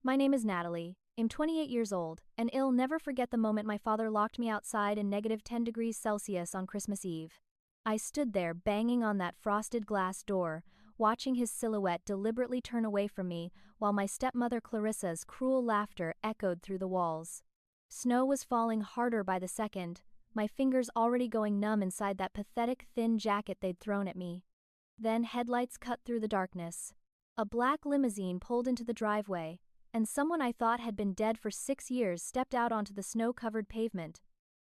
My name is Natalie. I'm 28 years old, and I'll never forget the moment my father locked me outside in -10 degrees Celsius on Christmas Eve. I stood there banging on that frosted glass door, watching his silhouette deliberately turn away from me while my stepmother Clarissa's cruel laughter echoed through the walls. Snow was falling harder by the second, my fingers already going numb inside that pathetic thin jacket they'd thrown at me. Then headlights cut through the darkness. A black limousine pulled into the driveway, and someone I thought had been dead for 6 years stepped out onto the snow-covered pavement.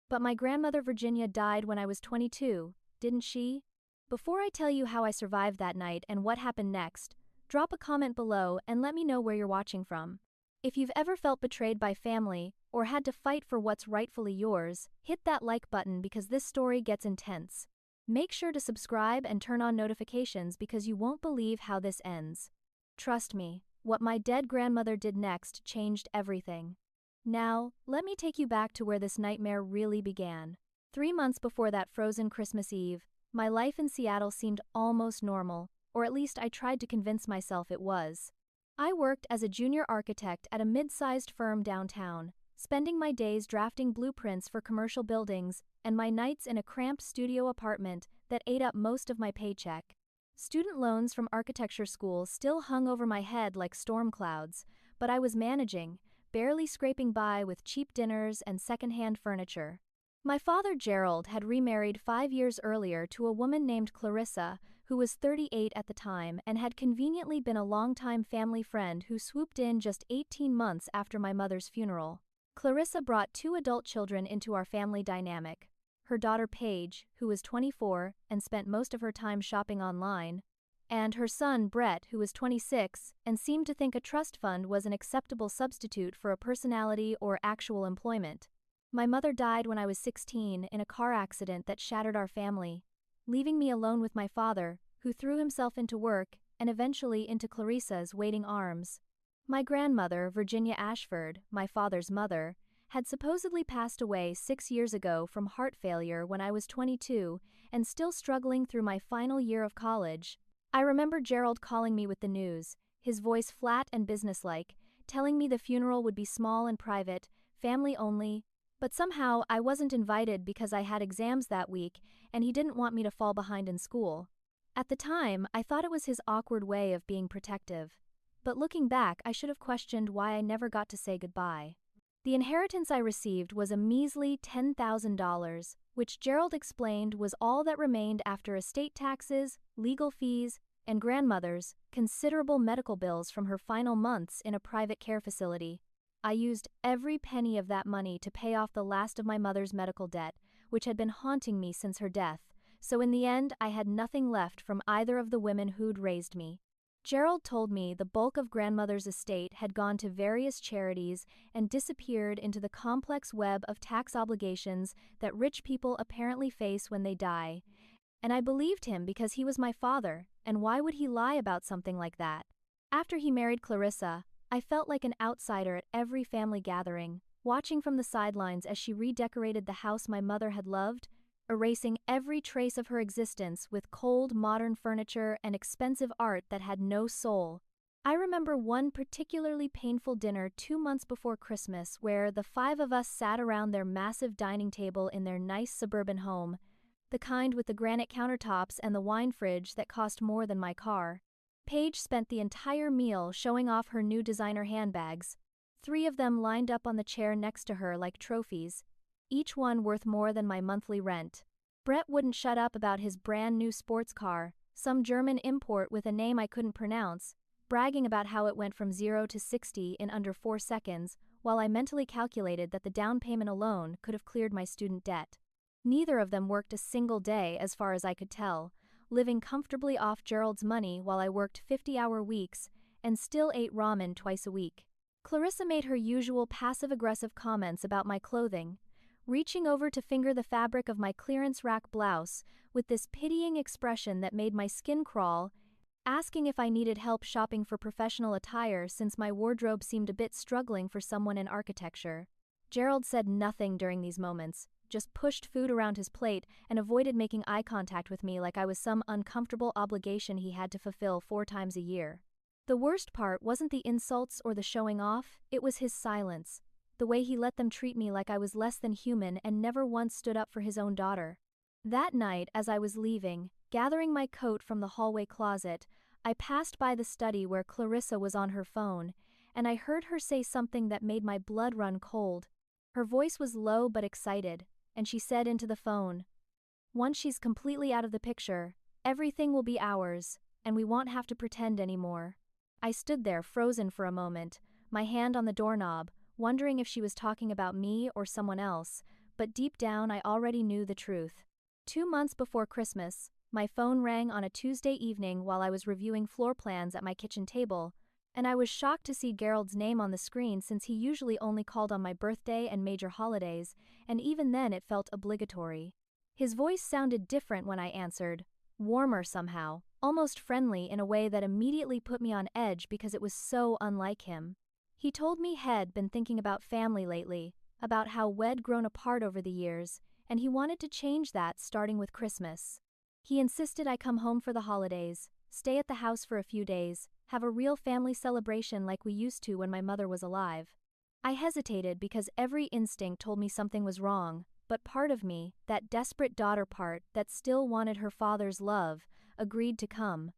But my grandmother Virginia died when I was 22, didn't she? Before I tell you how I survived that night and what happened next, drop a comment below and let me know where you're watching from. If you've ever felt betrayed by family, or had to fight for what's rightfully yours, hit that like button because this story gets intense. Make sure to subscribe and turn on notifications because you won't believe how this ends. Trust me, what my dead grandmother did next changed everything. Now, let me take you back to where this nightmare really began. 3 months before that frozen Christmas Eve, my life in Seattle seemed almost normal, or at least I tried to convince myself it was. I worked as a junior architect at a mid-sized firm downtown, spending my days drafting blueprints for commercial buildings and my nights in a cramped studio apartment that ate up most of my paycheck. Student loans from architecture school still hung over my head like storm clouds, but I was managing, barely scraping by with cheap dinners and secondhand furniture. My father Gerald had remarried 5 years earlier to a woman named Clarissa, who was 38 at the time and had conveniently been a longtime family friend who swooped in just 18 months after my mother's funeral. Clarissa brought 2 adult children into our family dynamic. Her daughter Paige, who was 24 and spent most of her time shopping online, and her son Brett, who was 26 and seemed to think a trust fund was an acceptable substitute for a personality or actual employment. My mother died when I was 16 in a car accident that shattered our family, leaving me alone with my father, who threw himself into work and eventually into Clarissa's waiting arms. My grandmother, Virginia Ashford, my father's mother, had supposedly passed away 6 years ago from heart failure when I was 22 and still struggling through my final year of college. I remember Gerald calling me with the news, his voice flat and businesslike, telling me the funeral would be small and private, family only, but somehow I wasn't invited because I had exams that week and he didn't want me to fall behind in school. At the time, I thought it was his awkward way of being protective. But looking back, I should have questioned why I never got to say goodbye. The inheritance I received was a measly $10,000, which Gerald explained was all that remained after estate taxes, legal fees, and grandmother's considerable medical bills from her final months in a private care facility. I used every penny of that money to pay off the last of my mother's medical debt, which had been haunting me since her death, so in the end I had nothing left from either of the women who'd raised me. Gerald told me the bulk of grandmother's estate had gone to various charities and disappeared into the complex web of tax obligations that rich people apparently face when they die. And I believed him because he was my father, and why would he lie about something like that? After he married Clarissa, I felt like an outsider at every family gathering, watching from the sidelines as she redecorated the house my mother had loved, erasing every trace of her existence with cold modern furniture and expensive art that had no soul. I remember one particularly painful dinner 2 months before Christmas where the 5 of us sat around their massive dining table in their nice suburban home, the kind with the granite countertops and the wine fridge that cost more than my car. Paige spent the entire meal showing off her new designer handbags, 3 of them lined up on the chair next to her like trophies, each one worth more than my monthly rent. Brett wouldn't shut up about his brand new sports car, some German import with a name I couldn't pronounce, bragging about how it went from 0 to 60 in under 4 seconds, while I mentally calculated that the down payment alone could have cleared my student debt. Neither of them worked a single day as far as I could tell, living comfortably off Gerald's money while I worked 50-hour weeks and still ate ramen twice a week. Clarissa made her usual passive-aggressive comments about my clothing, reaching over to finger the fabric of my clearance rack blouse with this pitying expression that made my skin crawl, asking if I needed help shopping for professional attire since my wardrobe seemed a bit struggling for someone in architecture. Gerald said nothing during these moments, just pushed food around his plate and avoided making eye contact with me like I was some uncomfortable obligation he had to fulfill 4 times a year. The worst part wasn't the insults or the showing off, it was his silence. The way he let them treat me like I was less than human and never once stood up for his own daughter. That night, as I was leaving, gathering my coat from the hallway closet, I passed by the study where Clarissa was on her phone, and I heard her say something that made my blood run cold. Her voice was low but excited, and she said into the phone, "Once she's completely out of the picture, everything will be ours, and we won't have to pretend anymore." I stood there frozen for a moment, my hand on the doorknob, wondering if she was talking about me or someone else, but deep down I already knew the truth. 2 months before Christmas, my phone rang on a Tuesday evening while I was reviewing floor plans at my kitchen table, and I was shocked to see Gerald's name on the screen since he usually only called on my birthday and major holidays, and even then it felt obligatory. His voice sounded different when I answered, warmer somehow, almost friendly in a way that immediately put me on edge because it was so unlike him. He told me he'd been thinking about family lately, about how we'd grown apart over the years, and he wanted to change that starting with Christmas. He insisted I come home for the holidays, stay at the house for a few days, have a real family celebration like we used to when my mother was alive. I hesitated because every instinct told me something was wrong, but part of me, that desperate daughter part that still wanted her father's love, agreed to come.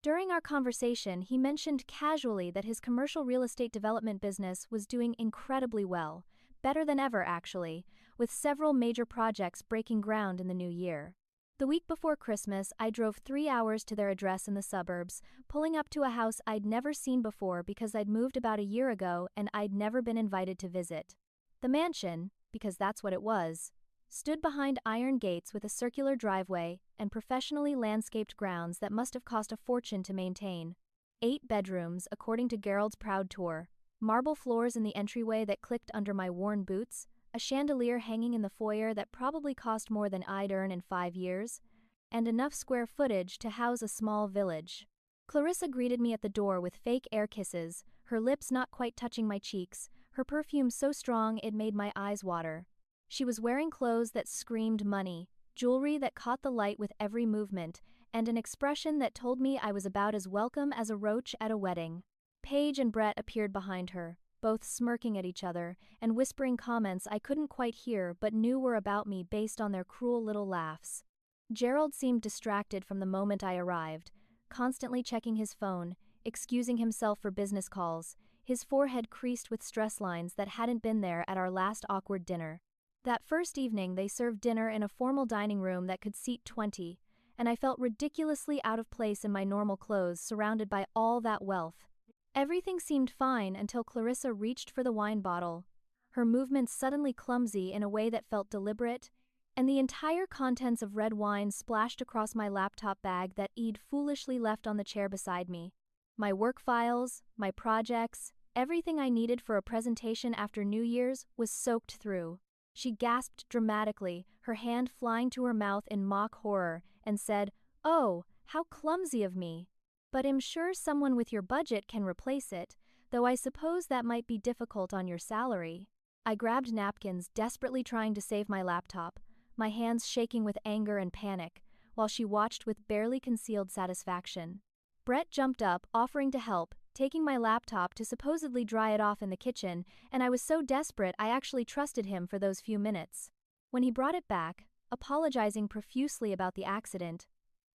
During our conversation, he mentioned casually that his commercial real estate development business was doing incredibly well, better than ever actually, with several major projects breaking ground in the new year. The week before Christmas, I drove 3 hours to their address in the suburbs, pulling up to a house I'd never seen before because I'd moved about a year ago and I'd never been invited to visit. The mansion, because that's what it was, stood behind iron gates with a circular driveway and professionally landscaped grounds that must have cost a fortune to maintain. 8 bedrooms, according to Gerald's proud tour, marble floors in the entryway that clicked under my worn boots, a chandelier hanging in the foyer that probably cost more than I'd earn in 5 years, and enough square footage to house a small village. Clarissa greeted me at the door with fake air kisses, her lips not quite touching my cheeks, her perfume so strong it made my eyes water. She was wearing clothes that screamed money, jewelry that caught the light with every movement, and an expression that told me I was about as welcome as a roach at a wedding. Paige and Brett appeared behind her, both smirking at each other and whispering comments I couldn't quite hear but knew were about me based on their cruel little laughs. Gerald seemed distracted from the moment I arrived, constantly checking his phone, excusing himself for business calls, his forehead creased with stress lines that hadn't been there at our last awkward dinner. That first evening they served dinner in a formal dining room that could seat 20, and I felt ridiculously out of place in my normal clothes surrounded by all that wealth. Everything seemed fine until Clarissa reached for the wine bottle, her movements suddenly clumsy in a way that felt deliberate, and the entire contents of red wine splashed across my laptop bag that I'd foolishly left on the chair beside me. My work files, my projects, everything I needed for a presentation after New Year's was soaked through. She gasped dramatically, her hand flying to her mouth in mock horror, and said, "Oh, how clumsy of me. But I'm sure someone with your budget can replace it, though I suppose that might be difficult on your salary." I grabbed napkins, desperately trying to save my laptop, my hands shaking with anger and panic, while she watched with barely concealed satisfaction. Brett jumped up, offering to help, taking my laptop to supposedly dry it off in the kitchen, and I was so desperate I actually trusted him for those few minutes. When he brought it back, apologizing profusely about the accident,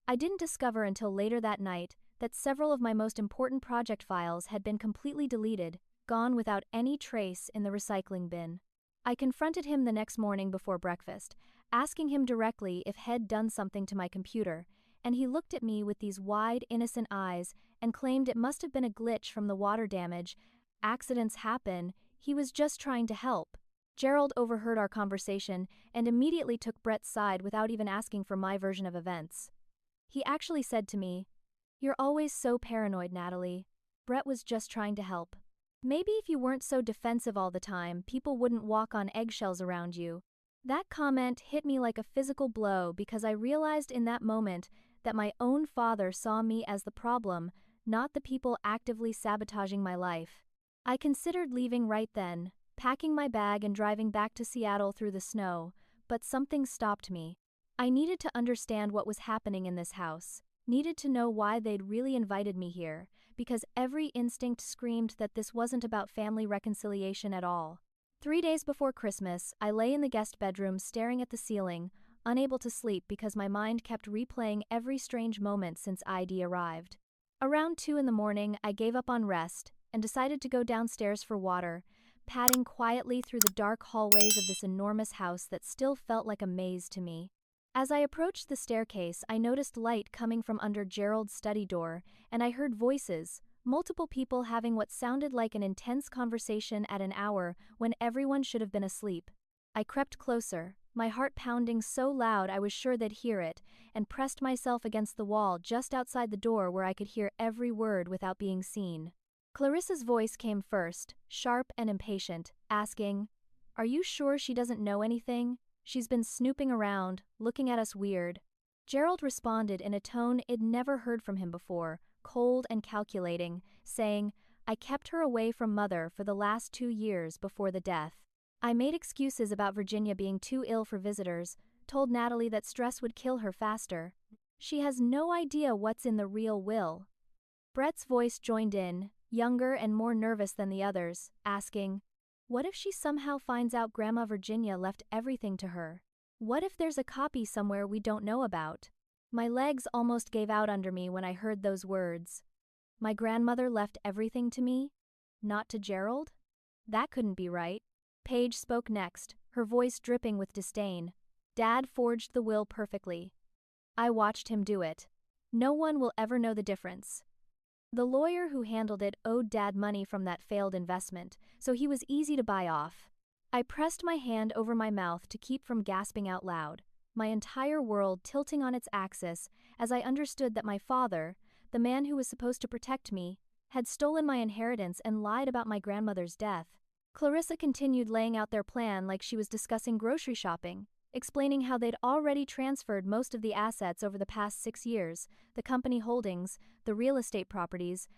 I didn't discover until later that night that several of my most important project files had been completely deleted, gone without any trace in the recycling bin. I confronted him the next morning before breakfast, asking him directly if he'd done something to my computer, and he looked at me with these wide, innocent eyes and claimed it must have been a glitch from the water damage. Accidents happen, he was just trying to help. Gerald overheard our conversation and immediately took Brett's side without even asking for my version of events. He actually said to me, "You're always so paranoid, Natalie. Brett was just trying to help. Maybe if you weren't so defensive all the time, people wouldn't walk on eggshells around you." That comment hit me like a physical blow because I realized in that moment that my own father saw me as the problem, not the people actively sabotaging my life. I considered leaving right then, packing my bag and driving back to Seattle through the snow, but something stopped me. I needed to understand what was happening in this house, needed to know why they'd really invited me here, because every instinct screamed that this wasn't about family reconciliation at all. 3 days before Christmas, I lay in the guest bedroom staring at the ceiling, unable to sleep because my mind kept replaying every strange moment since ID arrived. Around 2 in the morning, I gave up on rest and decided to go downstairs for water, padding quietly through the dark hallways of this enormous house that still felt like a maze to me. As I approached the staircase, I noticed light coming from under Gerald's study door, and I heard voices, multiple people having what sounded like an intense conversation at an hour when everyone should have been asleep. I crept closer, my heart pounding so loud I was sure they'd hear it, and pressed myself against the wall just outside the door where I could hear every word without being seen. Clarissa's voice came first, sharp and impatient, asking, "Are you sure she doesn't know anything? She's been snooping around, looking at us weird." Gerald responded in a tone I'd never heard from him before, cold and calculating, saying, "I kept her away from Mother for the last 2 years before the death. I made excuses about Virginia being too ill for visitors, told Natalie that stress would kill her faster. She has no idea what's in the real will." Brett's voice joined in, younger and more nervous than the others, asking, "What if she somehow finds out Grandma Virginia left everything to her? What if there's a copy somewhere we don't know about?" My legs almost gave out under me when I heard those words. My grandmother left everything to me? Not to Gerald? That couldn't be right. Paige spoke next, her voice dripping with disdain. "Dad forged the will perfectly. I watched him do it. No one will ever know the difference. The lawyer who handled it owed Dad money from that failed investment, so he was easy to buy off." I pressed my hand over my mouth to keep from gasping out loud, my entire world tilting on its axis as I understood that my father, the man who was supposed to protect me, had stolen my inheritance and lied about my grandmother's death. Clarissa continued laying out their plan like she was discussing grocery shopping, explaining how they'd already transferred most of the assets over the past 6 years, the company holdings, the real estate properties,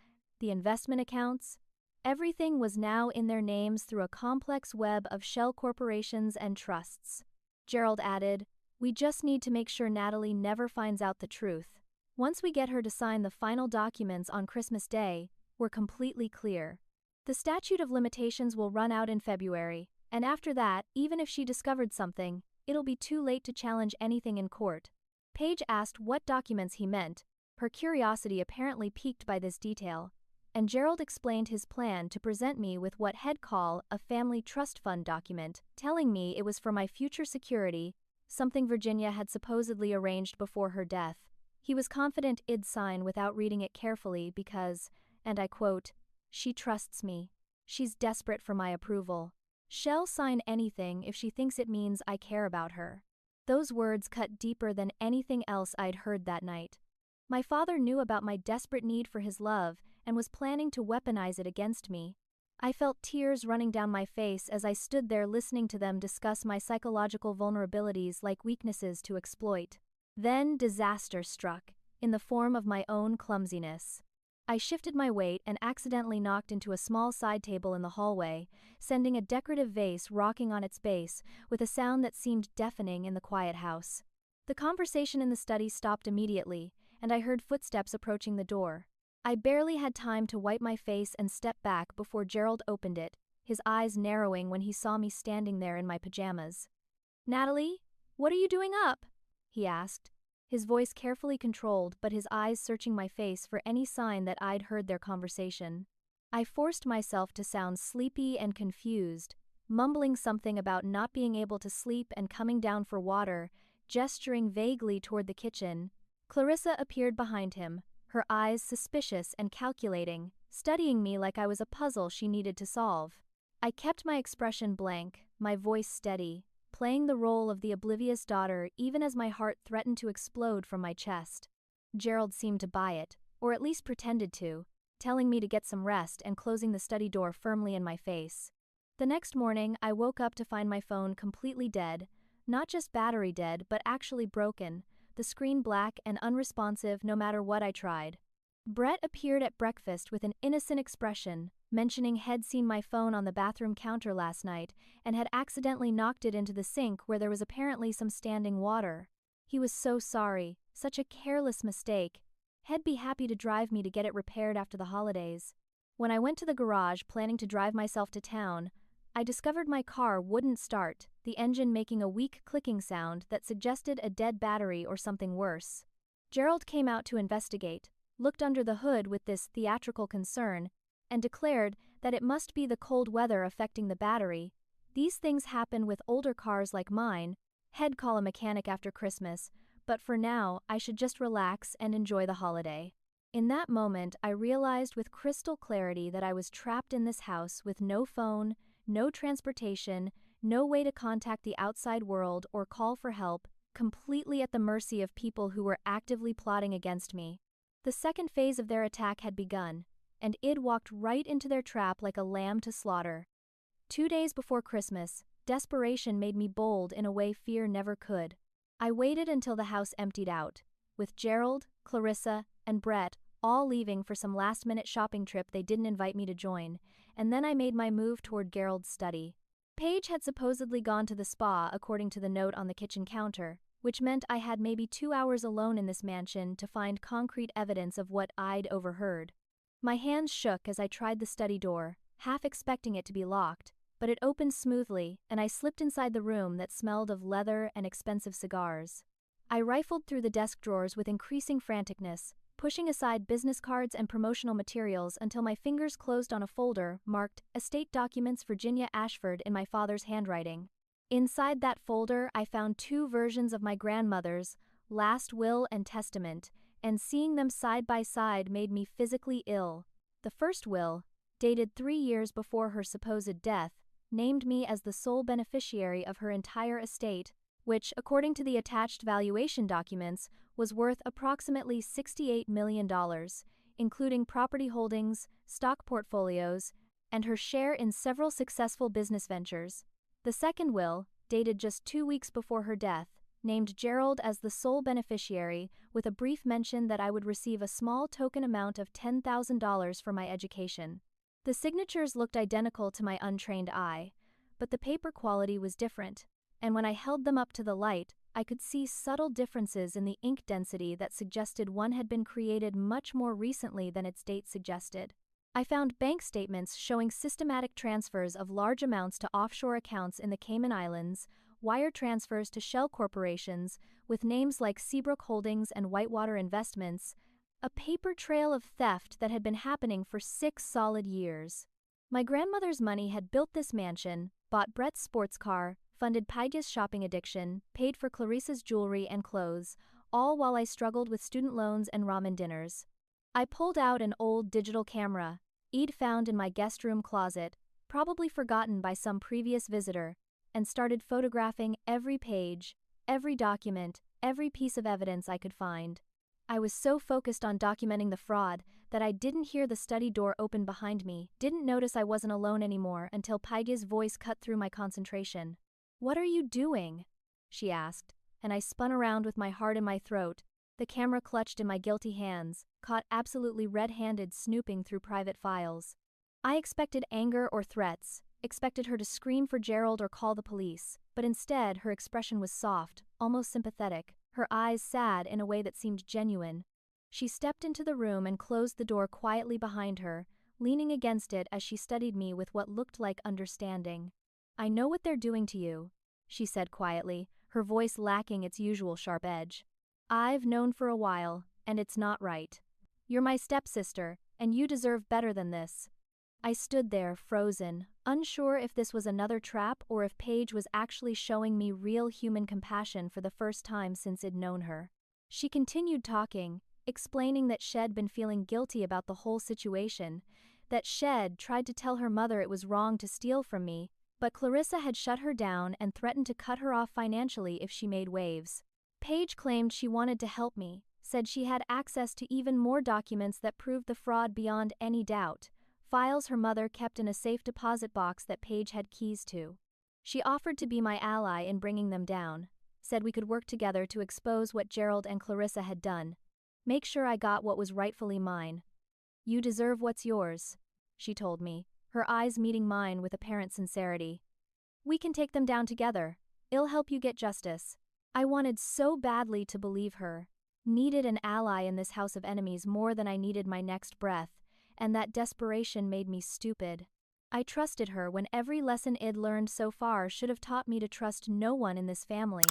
the investment accounts. Everything was now in their names through a complex web of shell corporations and trusts. Gerald added, "We just need to make sure Natalie never finds out the truth. Once we get her to sign the final documents on Christmas Day, we're completely clear. The statute of limitations will run out in February, and after that, even if she discovered something, it'll be too late to challenge anything in court." Paige asked what documents he meant, her curiosity apparently piqued by this detail, and Gerald explained his plan to present me with what he'd call a family trust fund document, telling me it was for my future security, something Virginia had supposedly arranged before her death. He was confident I'd sign without reading it carefully because, and I quote, "She trusts me. She's desperate for my approval. She'll sign anything if she thinks it means I care about her." Those words cut deeper than anything else I'd heard that night. My father knew about my desperate need for his love and was planning to weaponize it against me. I felt tears running down my face as I stood there listening to them discuss my psychological vulnerabilities like weaknesses to exploit. Then disaster struck, in the form of my own clumsiness. I shifted my weight and accidentally knocked into a small side table in the hallway, sending a decorative vase rocking on its base with a sound that seemed deafening in the quiet house. The conversation in the study stopped immediately, and I heard footsteps approaching the door. I barely had time to wipe my face and step back before Gerald opened it, his eyes narrowing when he saw me standing there in my pajamas. "Natalie, what are you doing up?" he asked, his voice carefully controlled but his eyes searching my face for any sign that I'd heard their conversation. I forced myself to sound sleepy and confused, mumbling something about not being able to sleep and coming down for water, gesturing vaguely toward the kitchen. Clarissa appeared behind him, her eyes suspicious and calculating, studying me like I was a puzzle she needed to solve. I kept my expression blank, my voice steady, playing the role of the oblivious daughter even as my heart threatened to explode from my chest. Gerald seemed to buy it, or at least pretended to, telling me to get some rest and closing the study door firmly in my face. The next morning, I woke up to find my phone completely dead, not just battery dead but actually broken, the screen black and unresponsive no matter what I tried. Brett appeared at breakfast with an innocent expression, mentioning he'd seen my phone on the bathroom counter last night and had accidentally knocked it into the sink where there was apparently some standing water. He was so sorry, such a careless mistake. He'd be happy to drive me to get it repaired after the holidays. When I went to the garage planning to drive myself to town, I discovered my car wouldn't start, the engine making a weak clicking sound that suggested a dead battery or something worse. Gerald came out to investigate, looked under the hood with this theatrical concern, and declared that it must be the cold weather affecting the battery. These things happen with older cars like mine. He'd call a mechanic after Christmas, but for now, I should just relax and enjoy the holiday. In that moment, I realized with crystal clarity that I was trapped in this house with no phone, no transportation, no way to contact the outside world or call for help, completely at the mercy of people who were actively plotting against me. The second phase of their attack had begun, and Id walked right into their trap like a lamb to slaughter. 2 days before Christmas, desperation made me bold in a way fear never could. I waited until the house emptied out, with Gerald, Clarissa, and Brett all leaving for some last-minute shopping trip they didn't invite me to join, and then I made my move toward Gerald's study. Paige had supposedly gone to the spa according to the note on the kitchen counter, which meant I had maybe 2 hours alone in this mansion to find concrete evidence of what I'd overheard. My hands shook as I tried the study door, half expecting it to be locked, but it opened smoothly, and I slipped inside the room that smelled of leather and expensive cigars. I rifled through the desk drawers with increasing franticness, pushing aside business cards and promotional materials until my fingers closed on a folder marked Estate Documents Virginia Ashford in my father's handwriting. Inside that folder, I found 2 versions of my grandmother's last will and testament, and seeing them side by side made me physically ill. The first will, dated 3 years before her supposed death, named me as the sole beneficiary of her entire estate, which, according to the attached valuation documents, was worth approximately $68 million, including property holdings, stock portfolios, and her share in several successful business ventures. The second will, dated just 2 weeks before her death, named Gerald as the sole beneficiary, with a brief mention that I would receive a small token amount of $10,000 for my education. The signatures looked identical to my untrained eye, but the paper quality was different, and when I held them up to the light, I could see subtle differences in the ink density that suggested one had been created much more recently than its date suggested. I found bank statements showing systematic transfers of large amounts to offshore accounts in the Cayman Islands, wire transfers to shell corporations with names like Seabrook Holdings and Whitewater Investments, a paper trail of theft that had been happening for 6 solid years. My grandmother's money had built this mansion, bought Brett's sports car, funded Paige's shopping addiction, paid for Clarissa's jewelry and clothes, all while I struggled with student loans and ramen dinners. I pulled out an old digital camera, I'd found in my guest room closet, probably forgotten by some previous visitor, and started photographing every page, every document, every piece of evidence I could find. I was so focused on documenting the fraud that I didn't hear the study door open behind me, didn't notice I wasn't alone anymore until Paige's voice cut through my concentration. "What are you doing?" she asked, and I spun around with my heart in my throat, the camera clutched in my guilty hands, caught absolutely red-handed snooping through private files. I expected anger or threats, expected her to scream for Gerald or call the police, but instead her expression was soft, almost sympathetic, her eyes sad in a way that seemed genuine. She stepped into the room and closed the door quietly behind her, leaning against it as she studied me with what looked like understanding. "I know what they're doing to you," she said quietly, her voice lacking its usual sharp edge. "I've known for a while, and it's not right. You're my stepsister, and you deserve better than this." I stood there, frozen, unsure if this was another trap or if Paige was actually showing me real human compassion for the first time since I'd known her. She continued talking, explaining that Shed been feeling guilty about the whole situation, that Shed tried to tell her mother it was wrong to steal from me, but Clarissa had shut her down and threatened to cut her off financially if she made waves. Paige claimed she wanted to help me, said she had access to even more documents that proved the fraud beyond any doubt, files her mother kept in a safe deposit box that Paige had keys to. She offered to be my ally in bringing them down, said we could work together to expose what Gerald and Clarissa had done, make sure I got what was rightfully mine. "You deserve what's yours," she told me, her eyes meeting mine with apparent sincerity. "We can take them down together. I'll help you get justice." I wanted so badly to believe her. Needed an ally in this house of enemies more than I needed my next breath, and that desperation made me stupid. I trusted her when every lesson I'd learned so far should have taught me to trust no one in this family.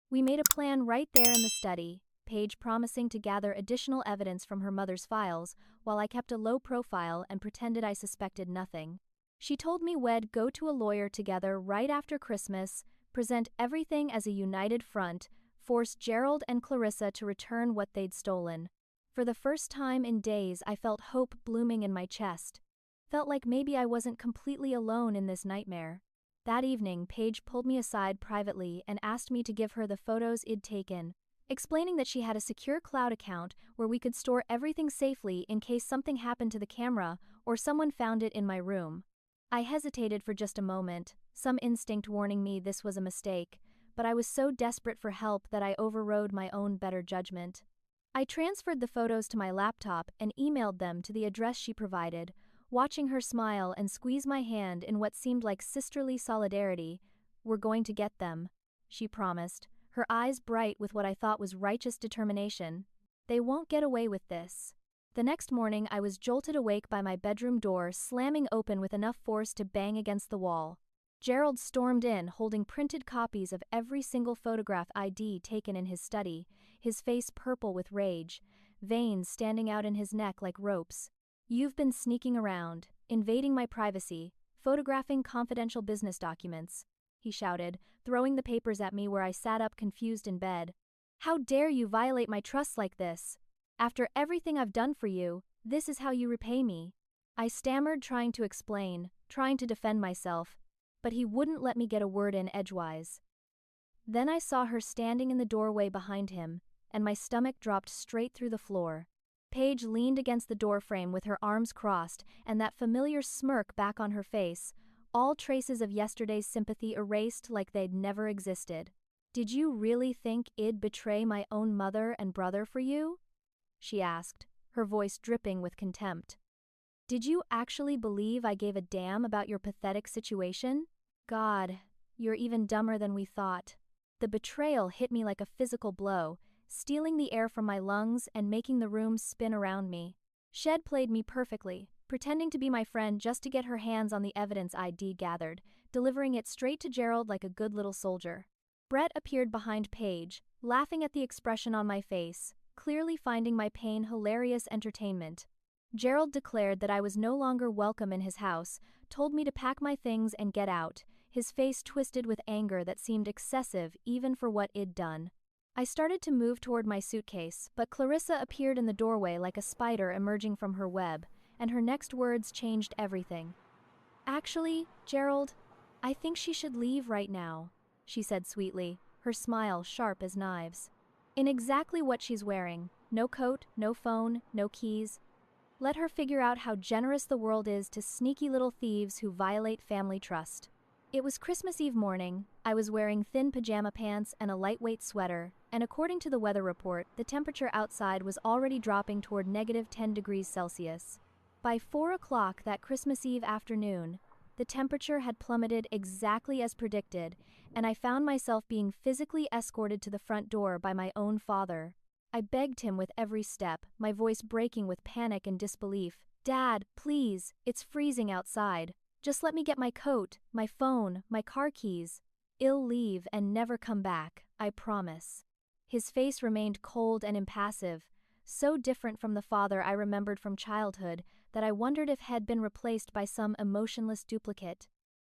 We made a plan right there in the study, Paige promising to gather additional evidence from her mother's files, while I kept a low profile and pretended I suspected nothing. She told me we'd go to a lawyer together right after Christmas, present everything as a united front, force Gerald and Clarissa to return what they'd stolen. For the first time in days, I felt hope blooming in my chest. Felt like maybe I wasn't completely alone in this nightmare. That evening, Paige pulled me aside privately and asked me to give her the photos I'd taken, explaining that she had a secure cloud account where we could store everything safely in case something happened to the camera or someone found it in my room. I hesitated for just a moment, some instinct warning me this was a mistake, but I was so desperate for help that I overrode my own better judgment. I transferred the photos to my laptop and emailed them to the address she provided, watching her smile and squeeze my hand in what seemed like sisterly solidarity. "We're going to get them," she promised, her eyes bright with what I thought was righteous determination. "They won't get away with this." The next morning I was jolted awake by my bedroom door slamming open with enough force to bang against the wall. Gerald stormed in, holding printed copies of every single photograph I'd taken in his study, his face purple with rage, veins standing out in his neck like ropes. "You've been sneaking around, invading my privacy, photographing confidential business documents," he shouted, throwing the papers at me where I sat up confused in bed. "How dare you violate my trust like this? After everything I've done for you, this is how you repay me." I stammered, trying to explain, trying to defend myself, but he wouldn't let me get a word in edgewise. Then I saw her standing in the doorway behind him, and my stomach dropped straight through the floor. Paige leaned against the doorframe with her arms crossed and that familiar smirk back on her face, all traces of yesterday's sympathy erased like they'd never existed. "Did you really think I'd betray my own mother and brother for you?" she asked, her voice dripping with contempt. "Did you actually believe I gave a damn about your pathetic situation? God, you're even dumber than we thought." The betrayal hit me like a physical blow, stealing the air from my lungs and making the room spin around me. Shed played me perfectly, pretending to be my friend just to get her hands on the evidence I'd gathered, delivering it straight to Gerald like a good little soldier. Brett appeared behind Paige, laughing at the expression on my face, clearly finding my pain hilarious entertainment. Gerald declared that I was no longer welcome in his house, told me to pack my things and get out, his face twisted with anger that seemed excessive even for what I'd done. I started to move toward my suitcase, but Clarissa appeared in the doorway like a spider emerging from her web, and her next words changed everything. "Actually, Gerald, I think she should leave right now," she said sweetly, her smile sharp as knives. "In exactly what she's wearing, no coat, no phone, no keys. Let her figure out how generous the world is to sneaky little thieves who violate family trust." It was Christmas Eve morning. I was wearing thin pajama pants and a lightweight sweater, and according to the weather report, the temperature outside was already dropping toward -10 degrees Celsius. By 4 o'clock that Christmas Eve afternoon, the temperature had plummeted exactly as predicted, and I found myself being physically escorted to the front door by my own father. I begged him with every step, my voice breaking with panic and disbelief. "Dad, please, it's freezing outside. Just let me get my coat, my phone, my car keys. I'll leave and never come back, I promise." His face remained cold and impassive, so different from the father I remembered from childhood that I wondered if he'd been replaced by some emotionless duplicate.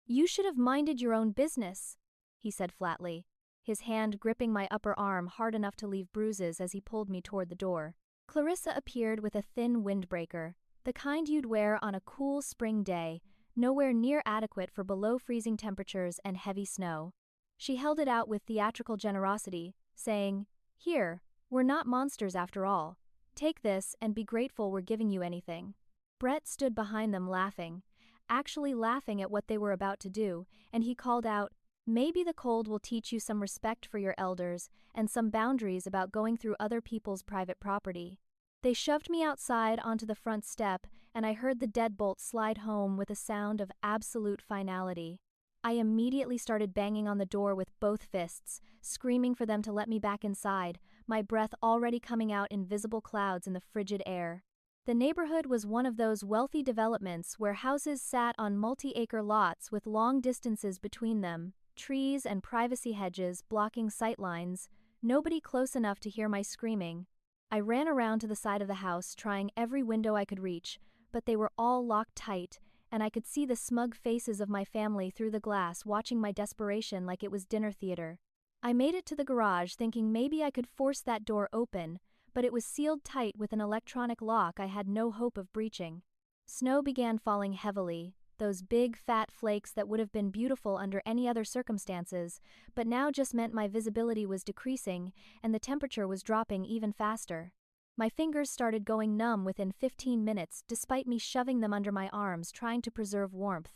"You should have minded your own business," he said flatly, his hand gripping my upper arm hard enough to leave bruises as he pulled me toward the door. Clarissa appeared with a thin windbreaker, the kind you'd wear on a cool spring day, nowhere near adequate for below-freezing temperatures and heavy snow. She held it out with theatrical generosity, saying, "Here, we're not monsters after all. Take this and be grateful we're giving you anything." Brett stood behind them laughing, actually laughing at what they were about to do, and he called out, "Maybe the cold will teach you some respect for your elders and some boundaries about going through other people's private property." They shoved me outside onto the front step, and I heard the deadbolt slide home with a sound of absolute finality. I immediately started banging on the door with both fists, screaming for them to let me back inside, my breath already coming out in visible clouds in the frigid air. The neighborhood was one of those wealthy developments where houses sat on multi-acre lots with long distances between them, trees and privacy hedges blocking sightlines, nobody close enough to hear my screaming. I ran around to the side of the house trying every window I could reach, but they were all locked tight, and I could see the smug faces of my family through the glass watching my desperation like it was dinner theater. I made it to the garage thinking maybe I could force that door open, but it was sealed tight with an electronic lock I had no hope of breaching. Snow began falling heavily, those big fat flakes that would have been beautiful under any other circumstances, but now just meant my visibility was decreasing and the temperature was dropping even faster. My fingers started going numb within 15 minutes despite me shoving them under my arms trying to preserve warmth.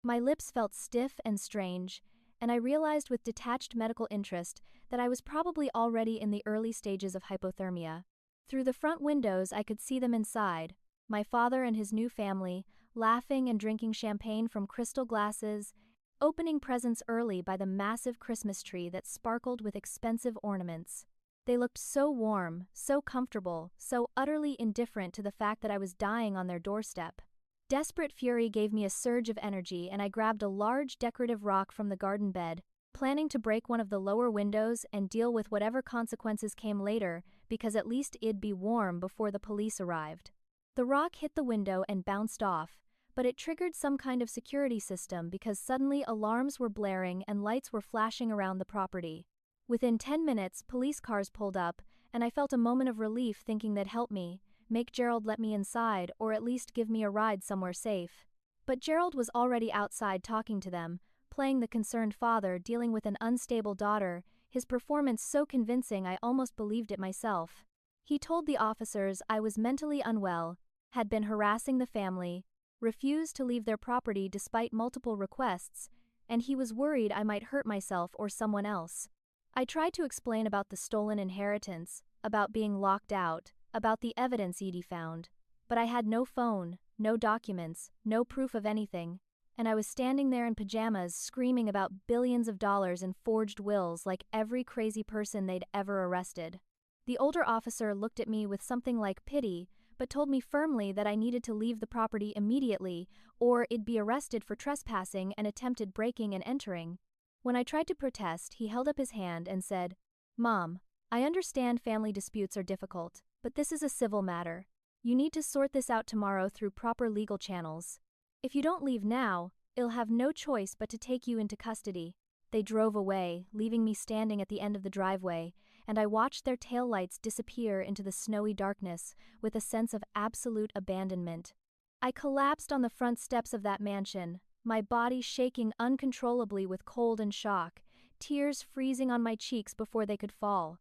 My lips felt stiff and strange, and I realized with detached medical interest that I was probably already in the early stages of hypothermia. Through the front windows I could see them inside, my father and his new family, laughing and drinking champagne from crystal glasses, opening presents early by the massive Christmas tree that sparkled with expensive ornaments. They looked so warm, so comfortable, so utterly indifferent to the fact that I was dying on their doorstep. Desperate fury gave me a surge of energy and I grabbed a large decorative rock from the garden bed, planning to break one of the lower windows and deal with whatever consequences came later because at least it'd be warm before the police arrived. The rock hit the window and bounced off, but it triggered some kind of security system because suddenly alarms were blaring and lights were flashing around the property. Within 10 minutes, police cars pulled up, and I felt a moment of relief thinking they'd help me, make Gerald let me inside or at least give me a ride somewhere safe. But Gerald was already outside talking to them, playing the concerned father dealing with an unstable daughter, his performance so convincing I almost believed it myself. He told the officers I was mentally unwell, had been harassing the family, refused to leave their property despite multiple requests, and he was worried I might hurt myself or someone else. I tried to explain about the stolen inheritance, about being locked out, about the evidence Edie found, but I had no phone, no documents, no proof of anything, and I was standing there in pajamas screaming about billions of dollars in forged wills like every crazy person they'd ever arrested. The older officer looked at me with something like pity, but told me firmly that I needed to leave the property immediately or I'd be arrested for trespassing and attempted breaking and entering. When I tried to protest, he held up his hand and said, "Mom, I understand family disputes are difficult, but this is a civil matter. You need to sort this out tomorrow through proper legal channels. If you don't leave now, I'll have no choice but to take you into custody." They drove away, leaving me standing at the end of the driveway, and I watched their taillights disappear into the snowy darkness with a sense of absolute abandonment. I collapsed on the front steps of that mansion, my body shaking uncontrollably with cold and shock, tears freezing on my cheeks before they could fall.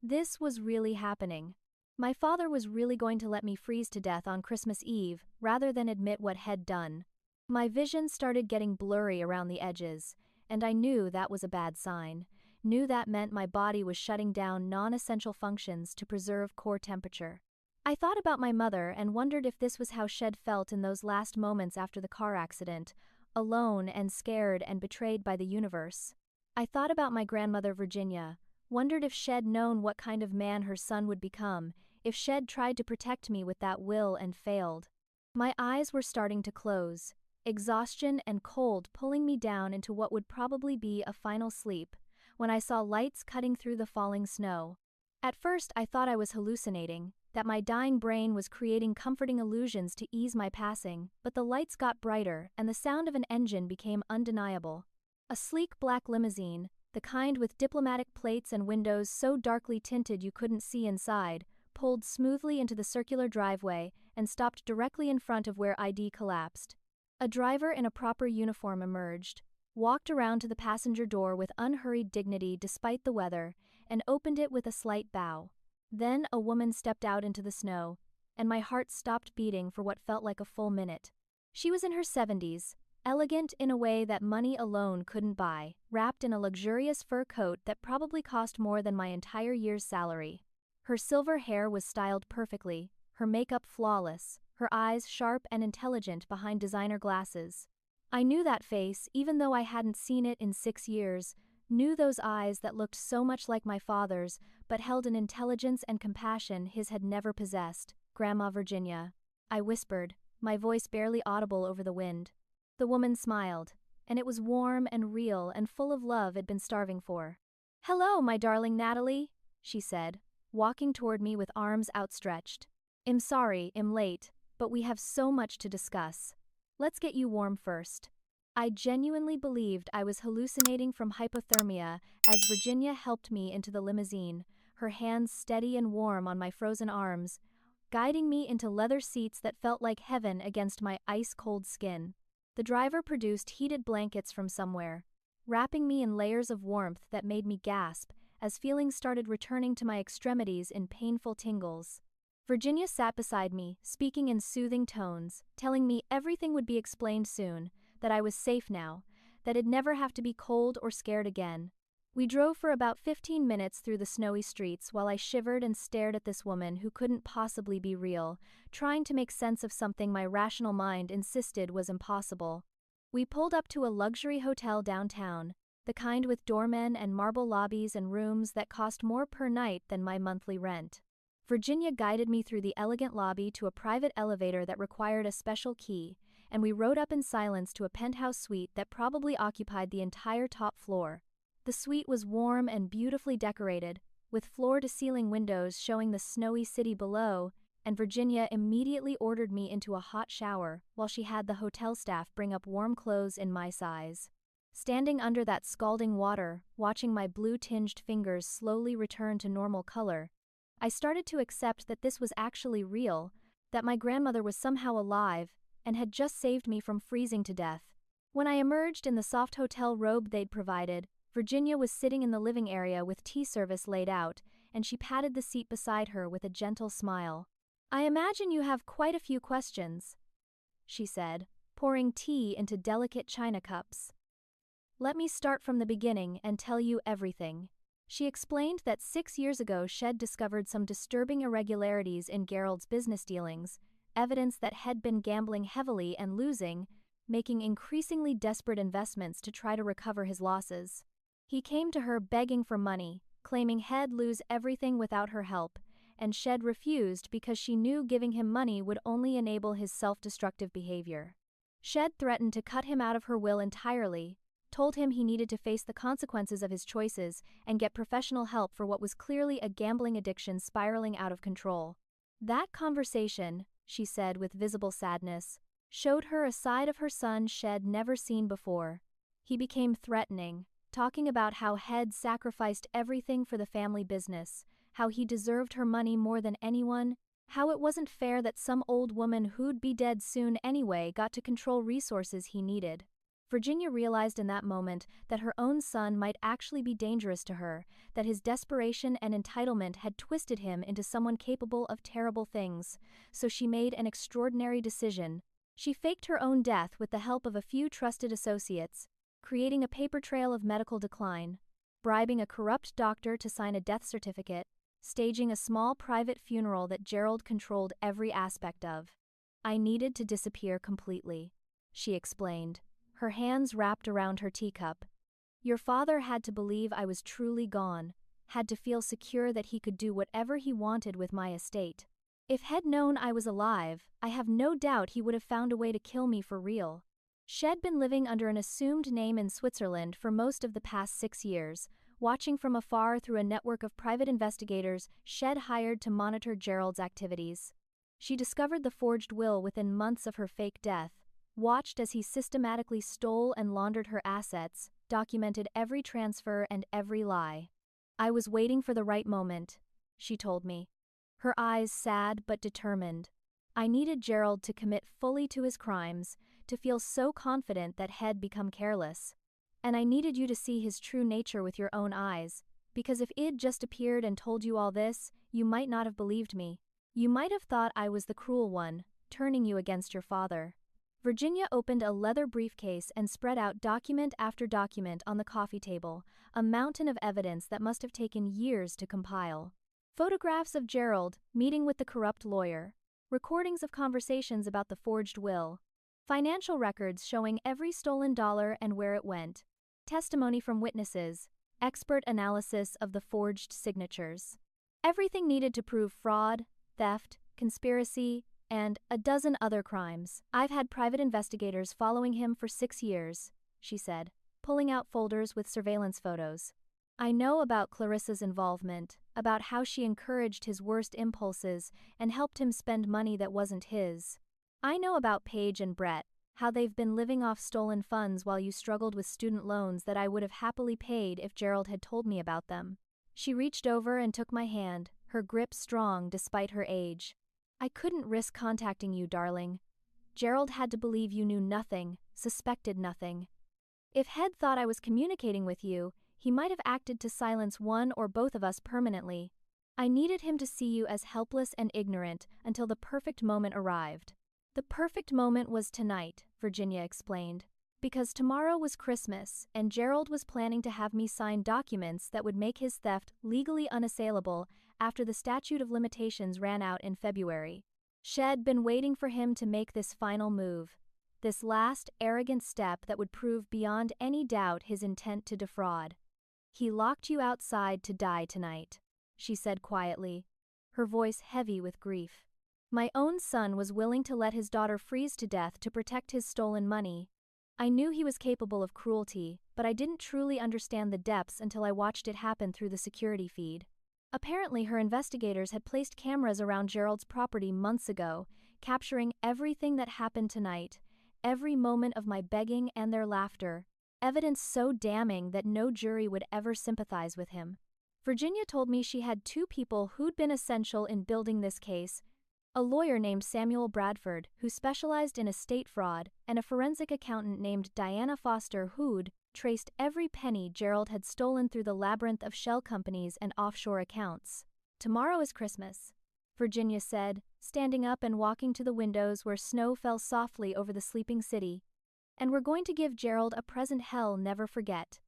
This was really happening. My father was really going to let me freeze to death on Christmas Eve rather than admit what had done. My vision started getting blurry around the edges, and I knew that was a bad sign, knew that meant my body was shutting down non-essential functions to preserve core temperature. I thought about my mother and wondered if this was how Shed felt in those last moments after the car accident, alone and scared and betrayed by the universe. I thought about my grandmother Virginia, wondered if Shed known what kind of man her son would become, if Shed tried to protect me with that will and failed. My eyes were starting to close, exhaustion and cold pulling me down into what would probably be a final sleep, when I saw lights cutting through the falling snow. At first I thought I was hallucinating, that my dying brain was creating comforting illusions to ease my passing, but the lights got brighter and the sound of an engine became undeniable. A sleek black limousine, the kind with diplomatic plates and windows so darkly tinted you couldn't see inside, pulled smoothly into the circular driveway and stopped directly in front of where ID collapsed. A driver in a proper uniform emerged, walked around to the passenger door with unhurried dignity despite the weather, and opened it with a slight bow. Then a woman stepped out into the snow, and my heart stopped beating for what felt like a full minute. She was in her 70s, elegant in a way that money alone couldn't buy, wrapped in a luxurious fur coat that probably cost more than my entire year's salary. Her silver hair was styled perfectly, her makeup flawless, her eyes sharp and intelligent behind designer glasses. I knew that face even though I hadn't seen it in 6 years, Knew those eyes that looked so much like my father's, but held an intelligence and compassion his had never possessed. Grandma Virginia. I whispered, my voice barely audible over the wind. The woman smiled, and it was warm and real and full of love I'd been starving for. "Hello, my darling Natalie," she said, walking toward me with arms outstretched. "I'm sorry, I'm late, but we have so much to discuss. Let's get you warm first." I genuinely believed I was hallucinating from hypothermia as Virginia helped me into the limousine, her hands steady and warm on my frozen arms, guiding me into leather seats that felt like heaven against my ice-cold skin. The driver produced heated blankets from somewhere, wrapping me in layers of warmth that made me gasp as feelings started returning to my extremities in painful tingles. Virginia sat beside me, speaking in soothing tones, telling me everything would be explained soon, that I was safe now, that I'd never have to be cold or scared again. We drove for about 15 minutes through the snowy streets while I shivered and stared at this woman who couldn't possibly be real, trying to make sense of something my rational mind insisted was impossible. We pulled up to a luxury hotel downtown, the kind with doormen and marble lobbies and rooms that cost more per night than my monthly rent. Virginia guided me through the elegant lobby to a private elevator that required a special key, and we rode up in silence to a penthouse suite that probably occupied the entire top floor. The suite was warm and beautifully decorated, with floor-to-ceiling windows showing the snowy city below, and Virginia immediately ordered me into a hot shower while she had the hotel staff bring up warm clothes in my size. Standing under that scalding water, watching my blue-tinged fingers slowly return to normal color, I started to accept that this was actually real, that my grandmother was somehow alive and had just saved me from freezing to death. When I emerged in the soft hotel robe they'd provided, Virginia was sitting in the living area with tea service laid out, and she patted the seat beside her with a gentle smile. "I imagine you have quite a few questions," she said, pouring tea into delicate china cups. "Let me start from the beginning and tell you everything." She explained that 6 years ago Shed discovered some disturbing irregularities in Gerald's business dealings, evidence that had been gambling heavily and losing, making increasingly desperate investments to try to recover his losses. He came to her begging for money, claiming he'd lose everything without her help, and Shed refused because she knew giving him money would only enable his self-destructive behavior. Shed threatened to cut him out of her will entirely, told him he needed to face the consequences of his choices and get professional help for what was clearly a gambling addiction spiraling out of control. That conversation, she said with visible sadness, showed her a side of her son Shed never seen before. He became threatening, talking about how Head sacrificed everything for the family business, how he deserved her money more than anyone, how it wasn't fair that some old woman who'd be dead soon anyway got to control resources he needed. Virginia realized in that moment that her own son might actually be dangerous to her, that his desperation and entitlement had twisted him into someone capable of terrible things, so she made an extraordinary decision. She faked her own death with the help of a few trusted associates, creating a paper trail of medical decline, bribing a corrupt doctor to sign a death certificate, staging a small private funeral that Gerald controlled every aspect of. "I needed to disappear completely," she explained, her hands wrapped around her teacup. "Your father had to believe I was truly gone, had to feel secure that he could do whatever he wanted with my estate. If he'd known I was alive, I have no doubt he would have found a way to kill me for real." Shed been living under an assumed name in Switzerland for most of the past 6 years, watching from afar through a network of private investigators Shed hired to monitor Gerald's activities. She discovered the forged will within months of her fake death, watched as he systematically stole and laundered her assets, documented every transfer and every lie. "I was waiting for the right moment," she told me, her eyes sad but determined. "I needed Gerald to commit fully to his crimes, to feel so confident that he'd become careless. And I needed you to see his true nature with your own eyes, because if I'd just appeared and told you all this, you might not have believed me. You might have thought I was the cruel one, turning you against your father." Virginia opened a leather briefcase and spread out document after document on the coffee table, a mountain of evidence that must have taken years to compile. Photographs of Gerald meeting with the corrupt lawyer, recordings of conversations about the forged will, financial records showing every stolen dollar and where it went, testimony from witnesses, expert analysis of the forged signatures. Everything needed to prove fraud, theft, conspiracy, and a dozen other crimes. I've had private investigators following him for 6 years, she said, pulling out folders with surveillance photos. I know about Clarissa's involvement, about how she encouraged his worst impulses and helped him spend money that wasn't his. I know about Paige and Brett, how they've been living off stolen funds while you struggled with student loans that I would have happily paid if Gerald had told me about them. She reached over and took my hand, her grip strong despite her age. I couldn't risk contacting you, darling. Gerald had to believe you knew nothing, suspected nothing. If Head thought I was communicating with you, he might have acted to silence one or both of us permanently. I needed him to see you as helpless and ignorant until the perfect moment arrived. The perfect moment was tonight, Virginia explained, because tomorrow was Christmas and Gerald was planning to have me sign documents that would make his theft legally unassailable after the statute of limitations ran out in February. She'd been waiting for him to make this final move, this last arrogant step that would prove beyond any doubt his intent to defraud. He locked you outside to die tonight, she said quietly, her voice heavy with grief. My own son was willing to let his daughter freeze to death to protect his stolen money. I knew he was capable of cruelty, but I didn't truly understand the depths until I watched it happen through the security feed. Apparently, her investigators had placed cameras around Gerald's property months ago, capturing everything that happened tonight, every moment of my begging and their laughter, evidence so damning that no jury would ever sympathize with him. Virginia told me she had 2 people who'd been essential in building this case: a lawyer named Samuel Bradford, who specialized in estate fraud, and a forensic accountant named Diana Foster who'd traced every penny Gerald had stolen through the labyrinth of shell companies and offshore accounts. Tomorrow is Christmas, Virginia said, standing up and walking to the windows where snow fell softly over the sleeping city. And we're going to give Gerald a present hell never forget.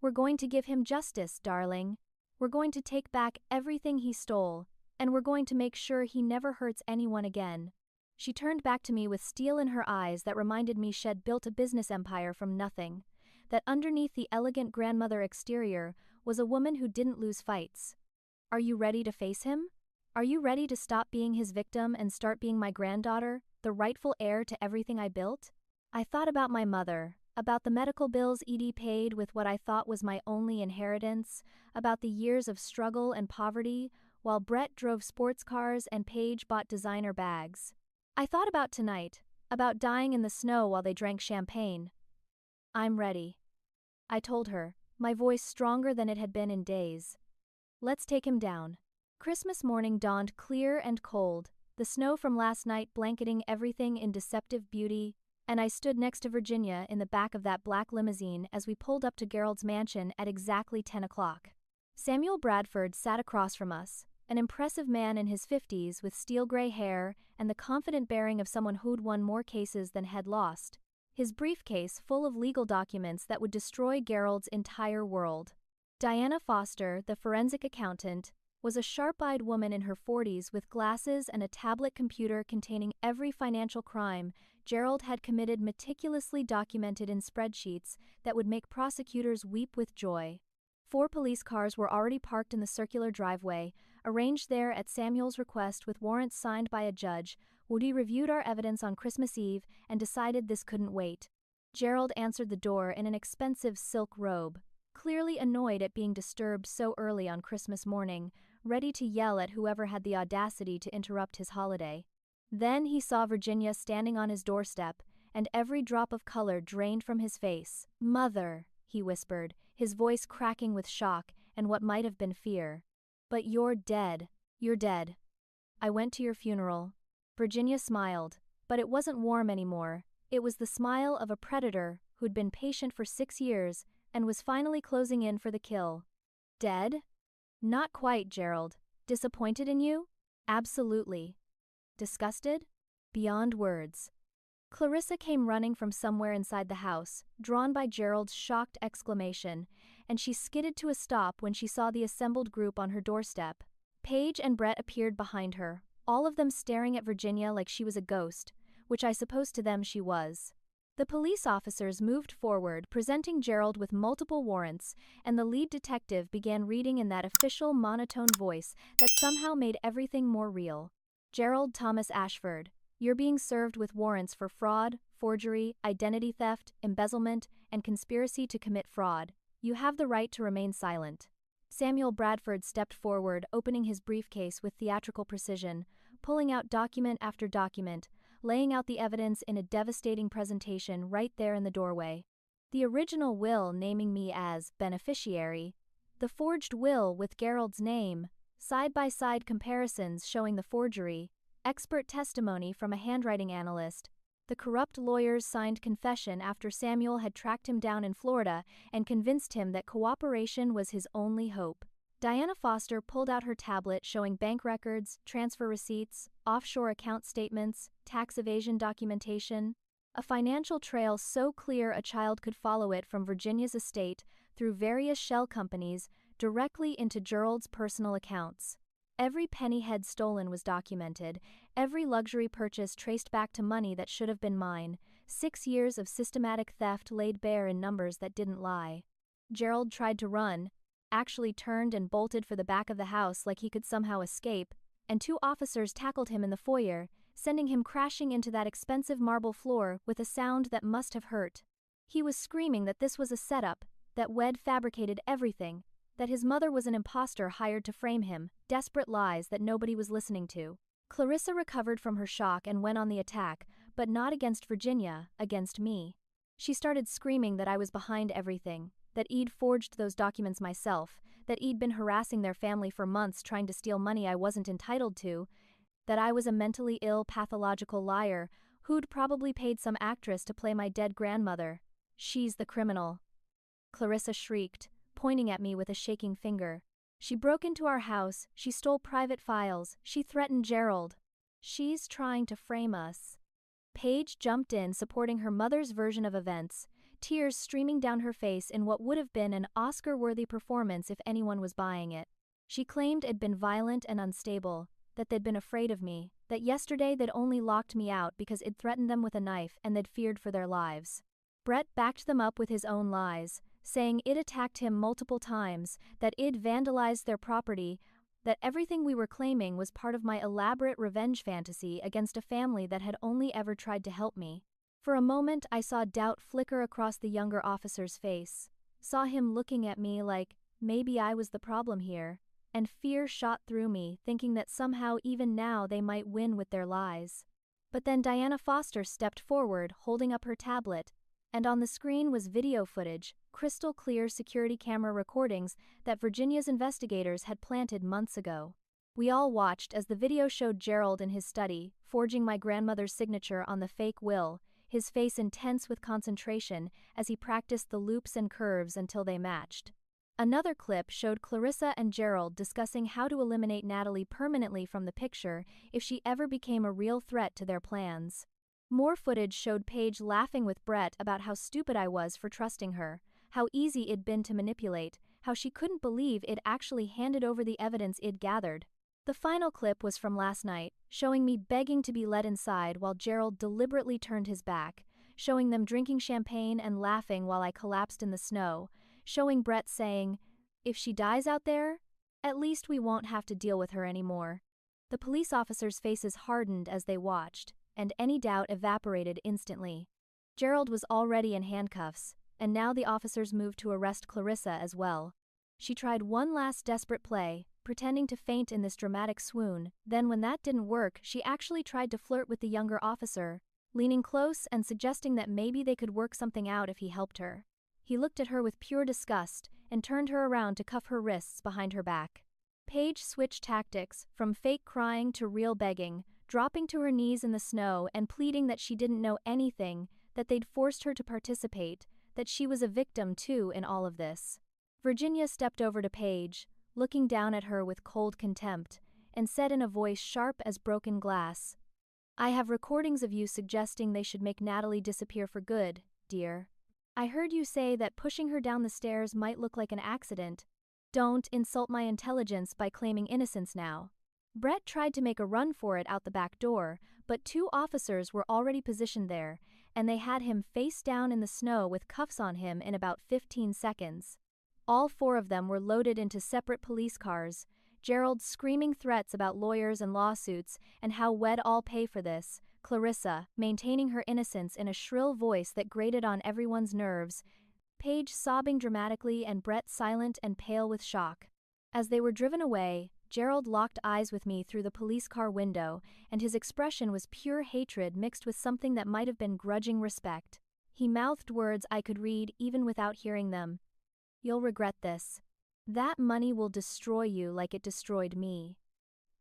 We're going to give him justice, darling. We're going to take back everything he stole, and we're going to make sure he never hurts anyone again. She turned back to me with steel in her eyes that reminded me she'd built a business empire from nothing, that underneath the elegant grandmother exterior was a woman who didn't lose fights. Are you ready to face him? Are you ready to stop being his victim and start being my granddaughter, the rightful heir to everything I built? I thought about my mother, about the medical bills Edie paid with what I thought was my only inheritance, about the years of struggle and poverty, while Brett drove sports cars and Paige bought designer bags. I thought about tonight, about dying in the snow while they drank champagne. I'm ready, I told her, my voice stronger than it had been in days. Let's take him down. Christmas morning dawned clear and cold, the snow from last night blanketing everything in deceptive beauty, and I stood next to Virginia in the back of that black limousine as we pulled up to Gerald's mansion at exactly 10 o'clock. Samuel Bradford sat across from us, an impressive man in his 50s with steel-gray hair and the confident bearing of someone who'd won more cases than had lost, his briefcase full of legal documents that would destroy Gerald's entire world. Diana Foster, the forensic accountant, was a sharp-eyed woman in her 40s with glasses and a tablet computer containing every financial crime Gerald had committed, meticulously documented in spreadsheets that would make prosecutors weep with joy. 4 police cars were already parked in the circular driveway, arranged there at Samuel's request with warrants signed by a judge. Woody reviewed our evidence on Christmas Eve and decided this couldn't wait. Gerald answered the door in an expensive silk robe, clearly annoyed at being disturbed so early on Christmas morning, ready to yell at whoever had the audacity to interrupt his holiday. Then he saw Virginia standing on his doorstep, and every drop of color drained from his face. "Mother," he whispered, his voice cracking with shock and what might have been fear. "But you're dead. You're dead. I went to your funeral." Virginia smiled, but it wasn't warm anymore. It was the smile of a predator who'd been patient for 6 years and was finally closing in for the kill. "Dead?" "Not quite, Gerald. Disappointed in you?" "Absolutely." "Disgusted?" "Beyond words." Clarissa came running from somewhere inside the house, drawn by Gerald's shocked exclamation, and she skidded to a stop when she saw the assembled group on her doorstep. Paige and Brett appeared behind her, all of them staring at Virginia like she was a ghost, which I suppose to them she was. The police officers moved forward, presenting Gerald with multiple warrants, and the lead detective began reading in that official monotone voice that somehow made everything more real. Gerald Thomas Ashford, you're being served with warrants for fraud, forgery, identity theft, embezzlement, and conspiracy to commit fraud. You have the right to remain silent. Samuel Bradford stepped forward, opening his briefcase with theatrical precision, pulling out document after document, laying out the evidence in a devastating presentation right there in the doorway. The original will naming me as beneficiary, the forged will with Gerald's name, side-by-side comparisons showing the forgery, expert testimony from a handwriting analyst, the corrupt lawyer's signed confession after Samuel had tracked him down in Florida and convinced him that cooperation was his only hope. Diana Foster pulled out her tablet showing bank records, transfer receipts, offshore account statements, tax evasion documentation, a financial trail so clear a child could follow it from Virginia's estate through various shell companies directly into Gerald's personal accounts. Every penny head stolen was documented, every luxury purchase traced back to money that should have been mine, 6 years of systematic theft laid bare in numbers that didn't lie. Gerald tried to run, actually turned and bolted for the back of the house like he could somehow escape, and 2 officers tackled him in the foyer, sending him crashing into that expensive marble floor with a sound that must have hurt. He was screaming that this was a setup, that Wed fabricated everything, that his mother was an imposter hired to frame him, desperate lies that nobody was listening to. Clarissa recovered from her shock and went on the attack, but not against Virginia, against me. She started screaming that I was behind everything, that I'd forged those documents myself, that I'd been harassing their family for months trying to steal money I wasn't entitled to, that I was a mentally ill, pathological liar who'd probably paid some actress to play my dead grandmother. She's the criminal. Clarissa shrieked, pointing at me with a shaking finger. She broke into our house, she stole private files, she threatened Gerald. She's trying to frame us. Paige jumped in, supporting her mother's version of events, tears streaming down her face in what would have been an Oscar-worthy performance if anyone was buying it. She claimed it'd been violent and unstable, that they'd been afraid of me, that yesterday they'd only locked me out because it'd threatened them with a knife and they'd feared for their lives. Brett backed them up with his own lies, saying it attacked him multiple times, that it'd vandalized their property, that everything we were claiming was part of my elaborate revenge fantasy against a family that had only ever tried to help me. For a moment I saw doubt flicker across the younger officer's face, saw him looking at me like, maybe I was the problem here, and fear shot through me, thinking that somehow even now they might win with their lies. But then Diana Foster stepped forward, holding up her tablet, and on the screen was video footage, crystal clear security camera recordings that Virginia's investigators had planted months ago. We all watched as the video showed Gerald in his study, forging my grandmother's signature on the fake will, his face intense with concentration as he practiced the loops and curves until they matched. Another clip showed Clarissa and Gerald discussing how to eliminate Natalie permanently from the picture if she ever became a real threat to their plans. More footage showed Paige laughing with Brett about how stupid I was for trusting her, how easy it'd been to manipulate, how she couldn't believe it'd actually handed over the evidence it'd gathered. The final clip was from last night, showing me begging to be let inside while Gerald deliberately turned his back, showing them drinking champagne and laughing while I collapsed in the snow, showing Brett saying, "If she dies out there, at least we won't have to deal with her anymore." The police officers' faces hardened as they watched, and any doubt evaporated instantly. Gerald was already in handcuffs, and now the officers moved to arrest Clarissa as well. She tried one last desperate play, pretending to faint in this dramatic swoon, then when that didn't work, she actually tried to flirt with the younger officer, leaning close and suggesting that maybe they could work something out if he helped her. He looked at her with pure disgust and turned her around to cuff her wrists behind her back. Paige switched tactics, from fake crying to real begging, dropping to her knees in the snow and pleading that she didn't know anything, that they'd forced her to participate, that she was a victim too in all of this. Virginia stepped over to Paige, looking down at her with cold contempt, and said in a voice sharp as broken glass, "I have recordings of you suggesting they should make Natalie disappear for good, dear. I heard you say that pushing her down the stairs might look like an accident. Don't insult my intelligence by claiming innocence now." Brett tried to make a run for it out the back door, but 2 officers were already positioned there, and they had him face down in the snow with cuffs on him in about 15 seconds. All four of them were loaded into separate police cars, Gerald screaming threats about lawyers and lawsuits and how we'd all pay for this, Clarissa maintaining her innocence in a shrill voice that grated on everyone's nerves, Paige sobbing dramatically and Brett silent and pale with shock. As they were driven away, Gerald locked eyes with me through the police car window, and his expression was pure hatred mixed with something that might have been grudging respect. He mouthed words I could read even without hearing them. "You'll regret this. That money will destroy you like it destroyed me."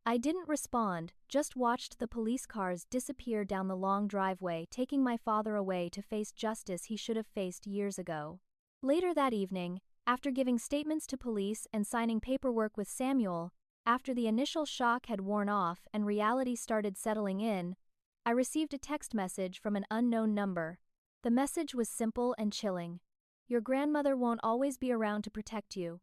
I didn't respond, just watched the police cars disappear down the long driveway, taking my father away to face justice he should have faced years ago. Later that evening, after giving statements to police and signing paperwork with Samuel, after the initial shock had worn off and reality started settling in, I received a text message from an unknown number. The message was simple and chilling. "Your grandmother won't always be around to protect you.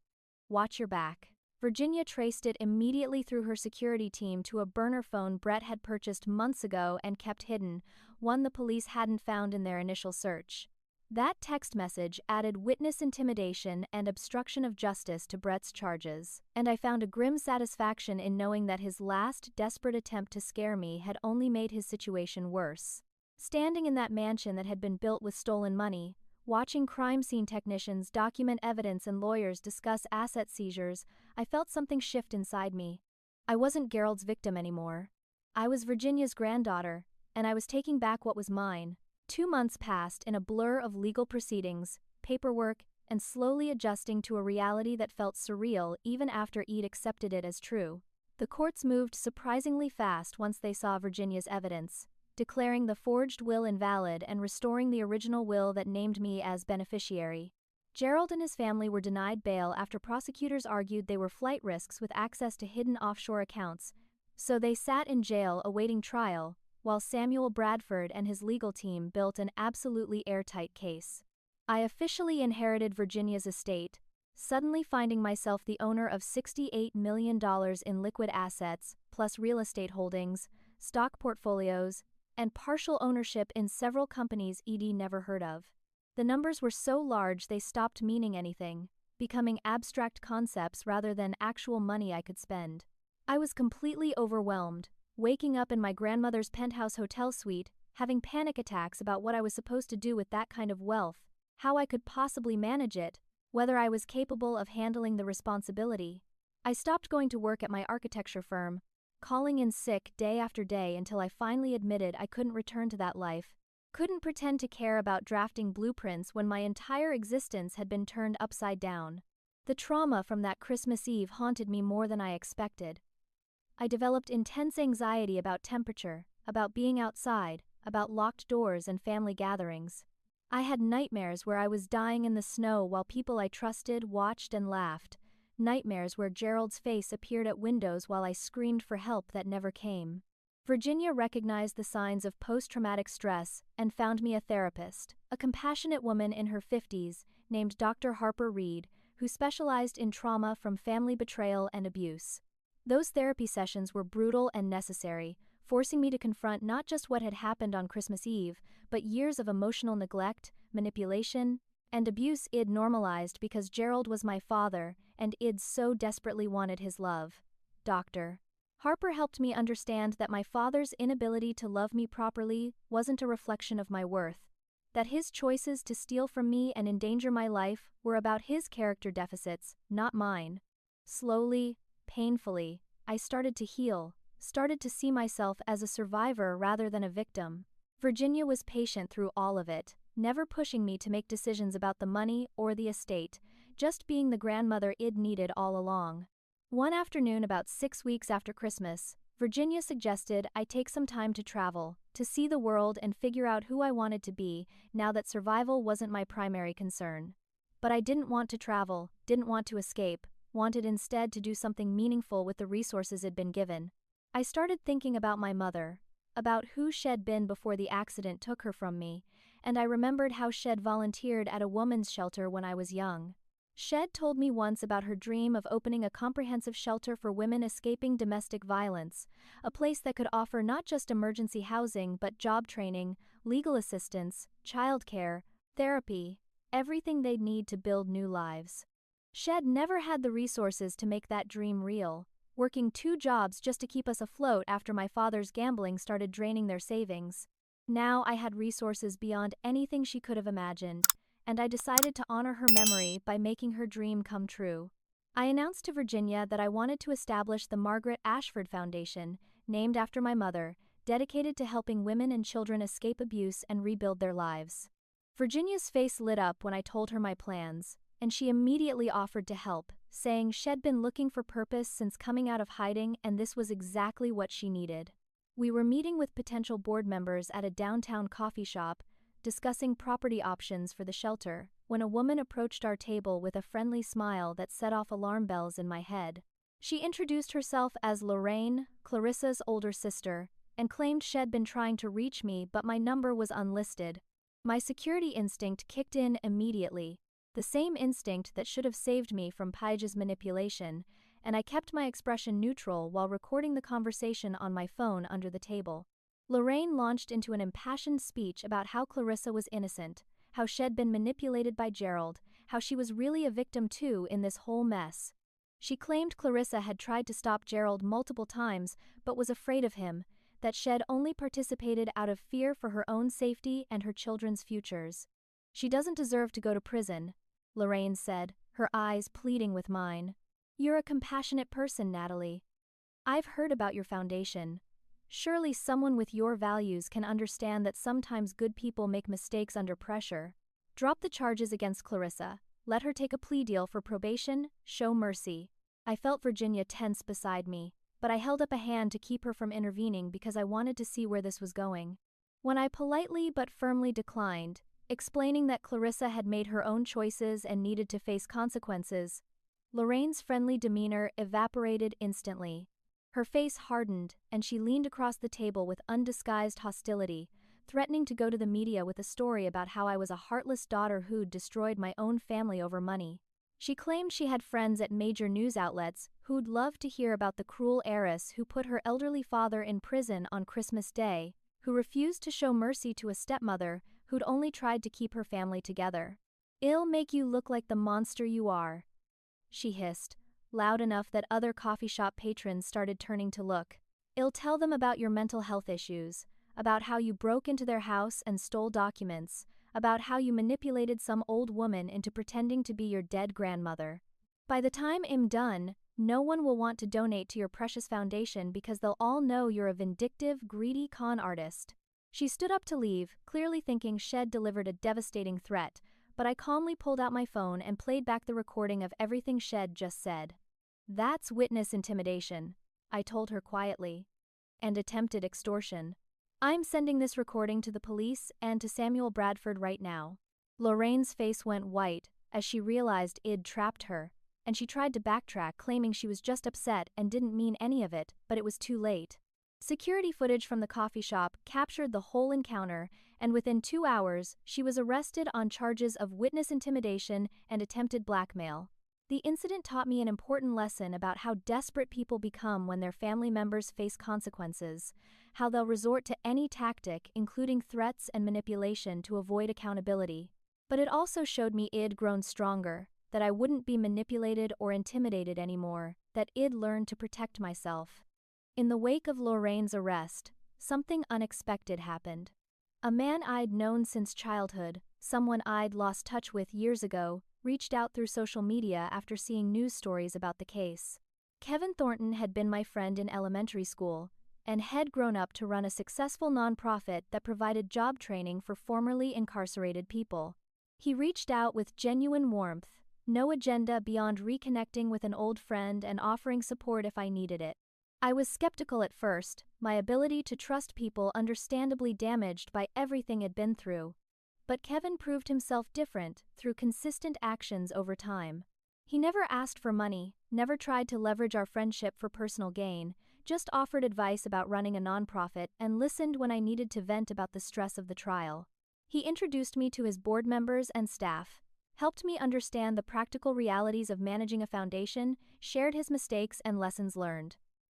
Watch your back." Virginia traced it immediately through her security team to a burner phone Brett had purchased months ago and kept hidden, one the police hadn't found in their initial search. That text message added witness intimidation and obstruction of justice to Brett's charges, and I found a grim satisfaction in knowing that his last desperate attempt to scare me had only made his situation worse. Standing in that mansion that had been built with stolen money, watching crime scene technicians document evidence and lawyers discuss asset seizures, I felt something shift inside me. I wasn't Gerald's victim anymore. I was Virginia's granddaughter, and I was taking back what was mine. 2 months passed in a blur of legal proceedings, paperwork, and slowly adjusting to a reality that felt surreal even after Ed accepted it as true. The courts moved surprisingly fast once they saw Virginia's evidence, declaring the forged will invalid and restoring the original will that named me as beneficiary. Gerald and his family were denied bail after prosecutors argued they were flight risks with access to hidden offshore accounts, so they sat in jail awaiting trial, while Samuel Bradford and his legal team built an absolutely airtight case. I officially inherited Virginia's estate, suddenly finding myself the owner of $68 million in liquid assets, plus real estate holdings, stock portfolios, and partial ownership in several companies Edie never heard of. The numbers were so large they stopped meaning anything, becoming abstract concepts rather than actual money I could spend. I was completely overwhelmed, waking up in my grandmother's penthouse hotel suite, having panic attacks about what I was supposed to do with that kind of wealth, how I could possibly manage it, whether I was capable of handling the responsibility. I stopped going to work at my architecture firm, calling in sick day after day until I finally admitted I couldn't return to that life, couldn't pretend to care about drafting blueprints when my entire existence had been turned upside down. The trauma from that Christmas Eve haunted me more than I expected. I developed intense anxiety about temperature, about being outside, about locked doors and family gatherings. I had nightmares where I was dying in the snow while people I trusted watched and laughed, nightmares where Gerald's face appeared at windows while I screamed for help that never came. Virginia recognized the signs of post-traumatic stress and found me a therapist, a compassionate woman in her 50s named Dr. Harper Reed, who specialized in trauma from family betrayal and abuse. Those therapy sessions were brutal and necessary, forcing me to confront not just what had happened on Christmas Eve, but years of emotional neglect, manipulation, and abuse Id normalized because Gerald was my father, and Id so desperately wanted his love. Dr. Harper helped me understand that my father's inability to love me properly wasn't a reflection of my worth, that his choices to steal from me and endanger my life were about his character deficits, not mine. Slowly, painfully, I started to heal, started to see myself as a survivor rather than a victim. Virginia was patient through all of it, never pushing me to make decisions about the money or the estate, just being the grandmother Id needed all along. One afternoon about 6 weeks after Christmas, Virginia suggested I take some time to travel, to see the world and figure out who I wanted to be now that survival wasn't my primary concern. But I didn't want to travel, didn't want to escape, wanted instead to do something meaningful with the resources I'd been given. I started thinking about my mother, about who she'd been before the accident took her from me, and I remembered how she'd volunteered at a woman's shelter when I was young. Shed told me once about her dream of opening a comprehensive shelter for women escaping domestic violence, a place that could offer not just emergency housing but job training, legal assistance, childcare, therapy, everything they'd need to build new lives. Shed never had the resources to make that dream real, working 2 jobs just to keep us afloat after my father's gambling started draining their savings. Now I had resources beyond anything she could have imagined, and I decided to honor her memory by making her dream come true. I announced to Virginia that I wanted to establish the Margaret Ashford Foundation, named after my mother, dedicated to helping women and children escape abuse and rebuild their lives. Virginia's face lit up when I told her my plans, and she immediately offered to help, saying she'd been looking for purpose since coming out of hiding and this was exactly what she needed. We were meeting with potential board members at a downtown coffee shop, discussing property options for the shelter, when a woman approached our table with a friendly smile that set off alarm bells in my head. She introduced herself as Lorraine, Clarissa's older sister, and claimed she'd been trying to reach me but my number was unlisted. My security instinct kicked in immediately, the same instinct that should have saved me from Paige's manipulation, and I kept my expression neutral while recording the conversation on my phone under the table. Lorraine launched into an impassioned speech about how Clarissa was innocent, how she'd been manipulated by Gerald, how she was really a victim too in this whole mess. She claimed Clarissa had tried to stop Gerald multiple times but was afraid of him, that she'd only participated out of fear for her own safety and her children's futures. She doesn't deserve to go to prison, Lorraine said, her eyes pleading with mine. You're a compassionate person, Natalie. I've heard about your foundation. Surely someone with your values can understand that sometimes good people make mistakes under pressure. Drop the charges against Clarissa, let her take a plea deal for probation, show mercy. I felt Virginia tense beside me, but I held up a hand to keep her from intervening because I wanted to see where this was going. When I politely but firmly declined, explaining that Clarissa had made her own choices and needed to face consequences, Lorraine's friendly demeanor evaporated instantly. Her face hardened, and she leaned across the table with undisguised hostility, threatening to go to the media with a story about how I was a heartless daughter who'd destroyed my own family over money. She claimed she had friends at major news outlets who'd love to hear about the cruel heiress who put her elderly father in prison on Christmas Day, who refused to show mercy to a stepmother who'd only tried to keep her family together. "It'll make you look like the monster you are," she hissed, loud enough that other coffee shop patrons started turning to look. "It'll tell them about your mental health issues, about how you broke into their house and stole documents, about how you manipulated some old woman into pretending to be your dead grandmother. By the time I'm done, no one will want to donate to your precious foundation because they'll all know you're a vindictive, greedy con artist." She stood up to leave, clearly thinking she'd delivered a devastating threat, but I calmly pulled out my phone and played back the recording of everything she'd just said. "That's witness intimidation," I told her quietly. "And attempted extortion. I'm sending this recording to the police and to Samuel Bradford right now." Lorraine's face went white as she realized I'd trapped her, and she tried to backtrack, claiming she was just upset and didn't mean any of it, but it was too late. Security footage from the coffee shop captured the whole encounter, and within 2 hours, she was arrested on charges of witness intimidation and attempted blackmail. The incident taught me an important lesson about how desperate people become when their family members face consequences, how they'll resort to any tactic, including threats and manipulation, to avoid accountability. But it also showed me I'd grown stronger, that I wouldn't be manipulated or intimidated anymore, that I'd learned to protect myself. In the wake of Lorraine's arrest, something unexpected happened. A man I'd known since childhood, someone I'd lost touch with years ago, reached out through social media after seeing news stories about the case. Kevin Thornton had been my friend in elementary school, and had grown up to run a successful nonprofit that provided job training for formerly incarcerated people. He reached out with genuine warmth, no agenda beyond reconnecting with an old friend and offering support if I needed it. I was skeptical at first, my ability to trust people understandably damaged by everything I'd been through. But Kevin proved himself different through consistent actions over time. He never asked for money, never tried to leverage our friendship for personal gain, just offered advice about running a nonprofit and listened when I needed to vent about the stress of the trial. He introduced me to his board members and staff, helped me understand the practical realities of managing a foundation, shared his mistakes and lessons learned.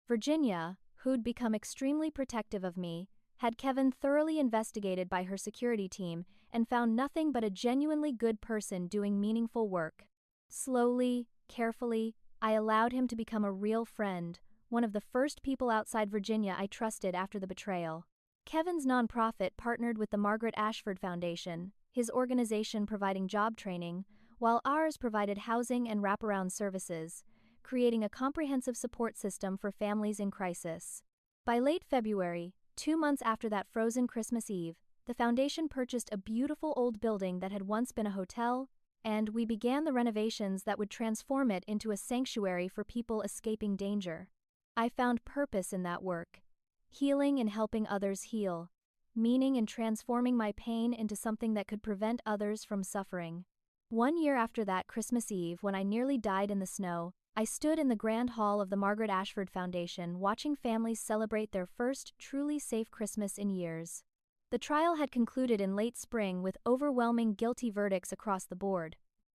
Virginia, who'd become extremely protective of me, had Kevin thoroughly investigated by her security team and found nothing but a genuinely good person doing meaningful work. Slowly, carefully, I allowed him to become a real friend, one of the first people outside Virginia I trusted after the betrayal. Kevin's nonprofit partnered with the Margaret Ashford Foundation, his organization providing job training, while ours provided housing and wraparound services, creating a comprehensive support system for families in crisis. By late February, 2 months after that frozen Christmas Eve, the foundation purchased a beautiful old building that had once been a hotel, and we began the renovations that would transform it into a sanctuary for people escaping danger. I found purpose in that work, healing in helping others heal, meaning in transforming my pain into something that could prevent others from suffering. 1 year after that Christmas Eve, when I nearly died in the snow, I stood in the grand hall of the Margaret Ashford Foundation watching families celebrate their first truly safe Christmas in years. The trial had concluded in late spring with overwhelming guilty verdicts across the board.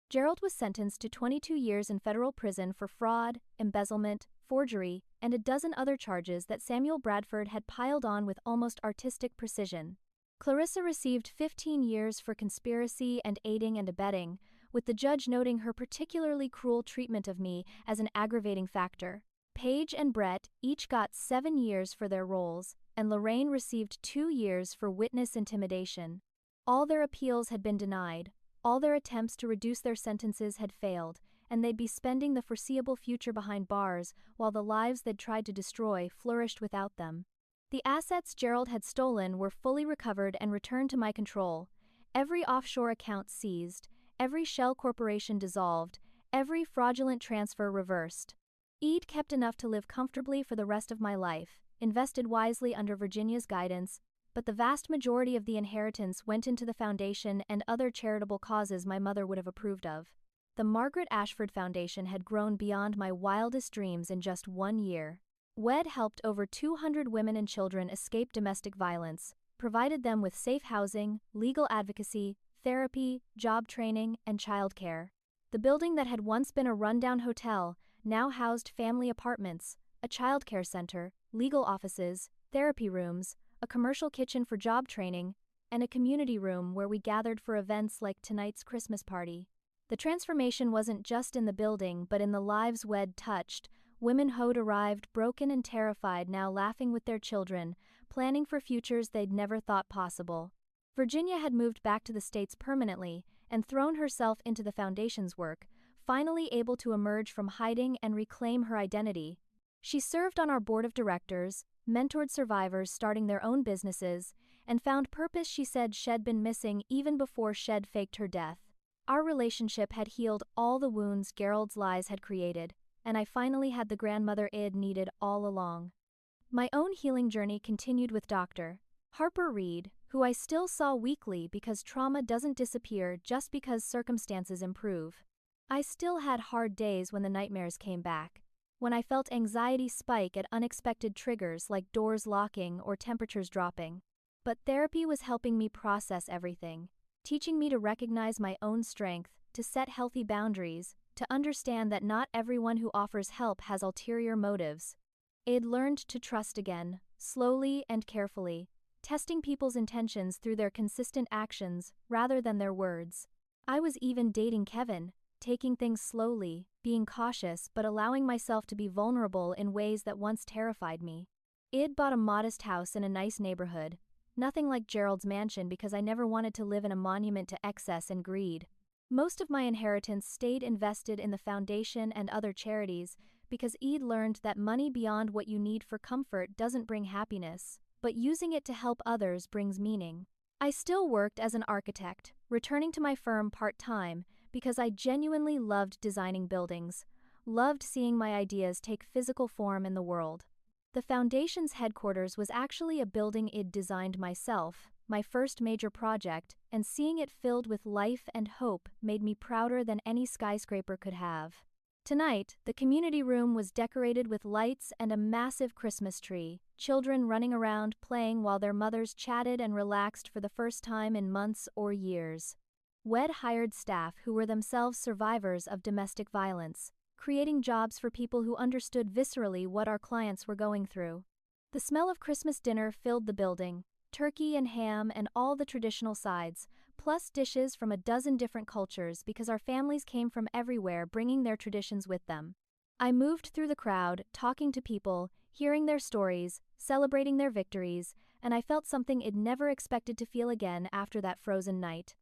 Gerald was sentenced to 22 years in federal prison for fraud, embezzlement, forgery, and a dozen other charges that Samuel Bradford had piled on with almost artistic precision. Clarissa received 15 years for conspiracy and aiding and abetting, with the judge noting her particularly cruel treatment of me as an aggravating factor. Paige and Brett each got 7 years for their roles, and Lorraine received 2 years for witness intimidation. All their appeals had been denied, all their attempts to reduce their sentences had failed, and they'd be spending the foreseeable future behind bars while the lives they'd tried to destroy flourished without them. The assets Gerald had stolen were fully recovered and returned to my control, every offshore account seized, every shell corporation dissolved, every fraudulent transfer reversed. Eid kept enough to live comfortably for the rest of my life, invested wisely under Virginia's guidance, but the vast majority of the inheritance went into the foundation and other charitable causes my mother would have approved of. The Margaret Ashford Foundation had grown beyond my wildest dreams in just 1 year. WED helped over 200 women and children escape domestic violence, provided them with safe housing, legal advocacy, therapy, job training, and childcare. The building that had once been a rundown hotel now housed family apartments, a childcare center, legal offices, therapy rooms, a commercial kitchen for job training, and a community room where we gathered for events like tonight's Christmas party. The transformation wasn't just in the building but in the lives WED touched. Women who'd arrived broken and terrified now laughing with their children, planning for futures they'd never thought possible. Virginia had moved back to the States permanently and thrown herself into the foundation's work, finally able to emerge from hiding and reclaim her identity. She served on our board of directors, mentored survivors starting their own businesses, and found purpose she said she'd been missing even before she'd faked her death. Our relationship had healed all the wounds Gerald's lies had created, and I finally had the grandmother Id needed all along. My own healing journey continued with Dr. Harper Reed, who I still saw weekly because trauma doesn't disappear just because circumstances improve. I still had hard days when the nightmares came back, when I felt anxiety spike at unexpected triggers like doors locking or temperatures dropping. But therapy was helping me process everything, teaching me to recognize my own strength, to set healthy boundaries, to understand that not everyone who offers help has ulterior motives. I'd learned to trust again, slowly and carefully, testing people's intentions through their consistent actions rather than their words. I was even dating Kevin, taking things slowly, being cautious but allowing myself to be vulnerable in ways that once terrified me. I'd bought a modest house in a nice neighborhood, nothing like Gerald's mansion because I never wanted to live in a monument to excess and greed. Most of my inheritance stayed invested in the foundation and other charities because I'd learned that money beyond what you need for comfort doesn't bring happiness, but using it to help others brings meaning. I still worked as an architect, returning to my firm part-time because I genuinely loved designing buildings, loved seeing my ideas take physical form in the world. The foundation's headquarters was actually a building I'd designed myself, my first major project, and seeing it filled with life and hope made me prouder than any skyscraper could have. Tonight, the community room was decorated with lights and a massive Christmas tree, children running around playing while their mothers chatted and relaxed for the first time in months or years. Wed hired staff who were themselves survivors of domestic violence, creating jobs for people who understood viscerally what our clients were going through. The smell of Christmas dinner filled the building, turkey and ham and all the traditional sides, plus dishes from a dozen different cultures because our families came from everywhere bringing their traditions with them. I moved through the crowd, talking to people, hearing their stories, celebrating their victories, and I felt something I'd never expected to feel again after that frozen night.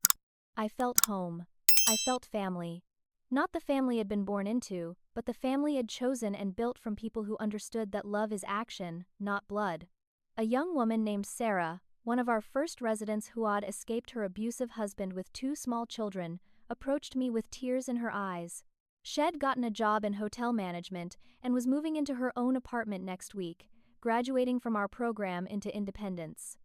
I felt home. I felt family. Not the family I'd been born into, but the family I'd chosen and built from people who understood that love is action, not blood. A young woman named Sarah, one of our first residents who had escaped her abusive husband with 2 small children, approached me with tears in her eyes. She'd gotten a job in hotel management and was moving into her own apartment next week, graduating from our program into independence.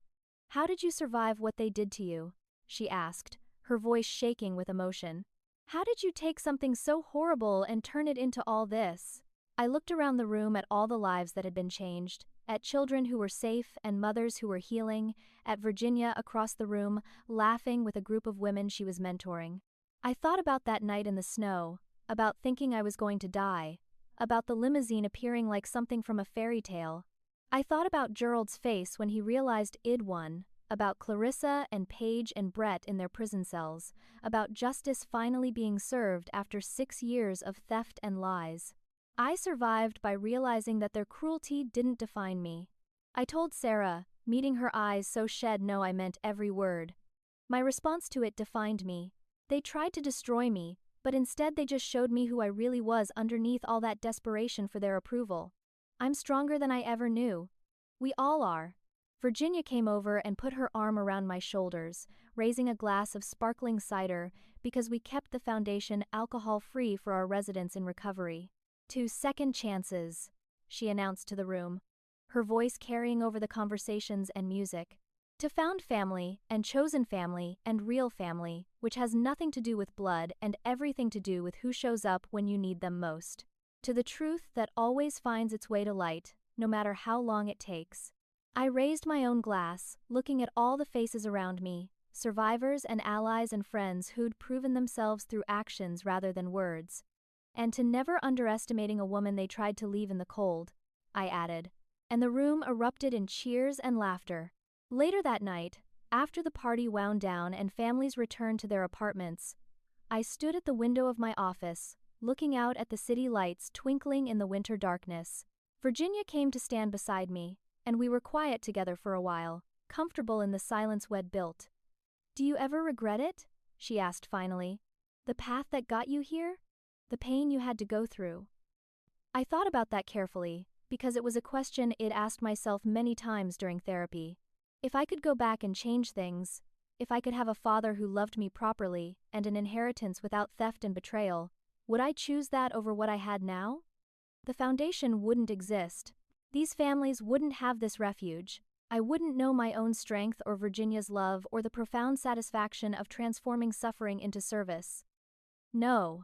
"How did you survive what they did to you?" she asked, her voice shaking with emotion. "How did you take something so horrible and turn it into all this?" I looked around the room at all the lives that had been changed, at children who were safe and mothers who were healing, at Virginia across the room, laughing with a group of women she was mentoring. I thought about that night in the snow, about thinking I was going to die, about the limousine appearing like something from a fairy tale. I thought about Gerald's face when he realized I'd won, about Clarissa and Paige and Brett in their prison cells, about justice finally being served after 6 years of theft and lies. I survived by realizing that their cruelty didn't define me. I told Sarah, meeting her eyes so she'd know I meant every word. My response to it defined me. They tried to destroy me, but instead they just showed me who I really was underneath all that desperation for their approval. I'm stronger than I ever knew. We all are. Virginia came over and put her arm around my shoulders, raising a glass of sparkling cider because we kept the foundation alcohol-free for our residents in recovery. 2 second chances, she announced to the room, her voice carrying over the conversations and music. To found family, and chosen family, and real family, which has nothing to do with blood and everything to do with who shows up when you need them most. To the truth that always finds its way to light, no matter how long it takes. I raised my own glass, looking at all the faces around me, survivors and allies and friends who'd proven themselves through actions rather than words. And to never underestimating a woman they tried to leave in the cold, I added. And the room erupted in cheers and laughter. Later that night, after the party wound down and families returned to their apartments, I stood at the window of my office, looking out at the city lights twinkling in the winter darkness. Virginia came to stand beside me, and we were quiet together for a while, comfortable in the silence we'd built. "Do you ever regret it?" she asked finally. "The path that got you here? The pain you had to go through?" I thought about that carefully, because it was a question I'd asked myself many times during therapy. If I could go back and change things, if I could have a father who loved me properly and an inheritance without theft and betrayal, would I choose that over what I had now? The foundation wouldn't exist. These families wouldn't have this refuge. I wouldn't know my own strength or Virginia's love or the profound satisfaction of transforming suffering into service. "No,"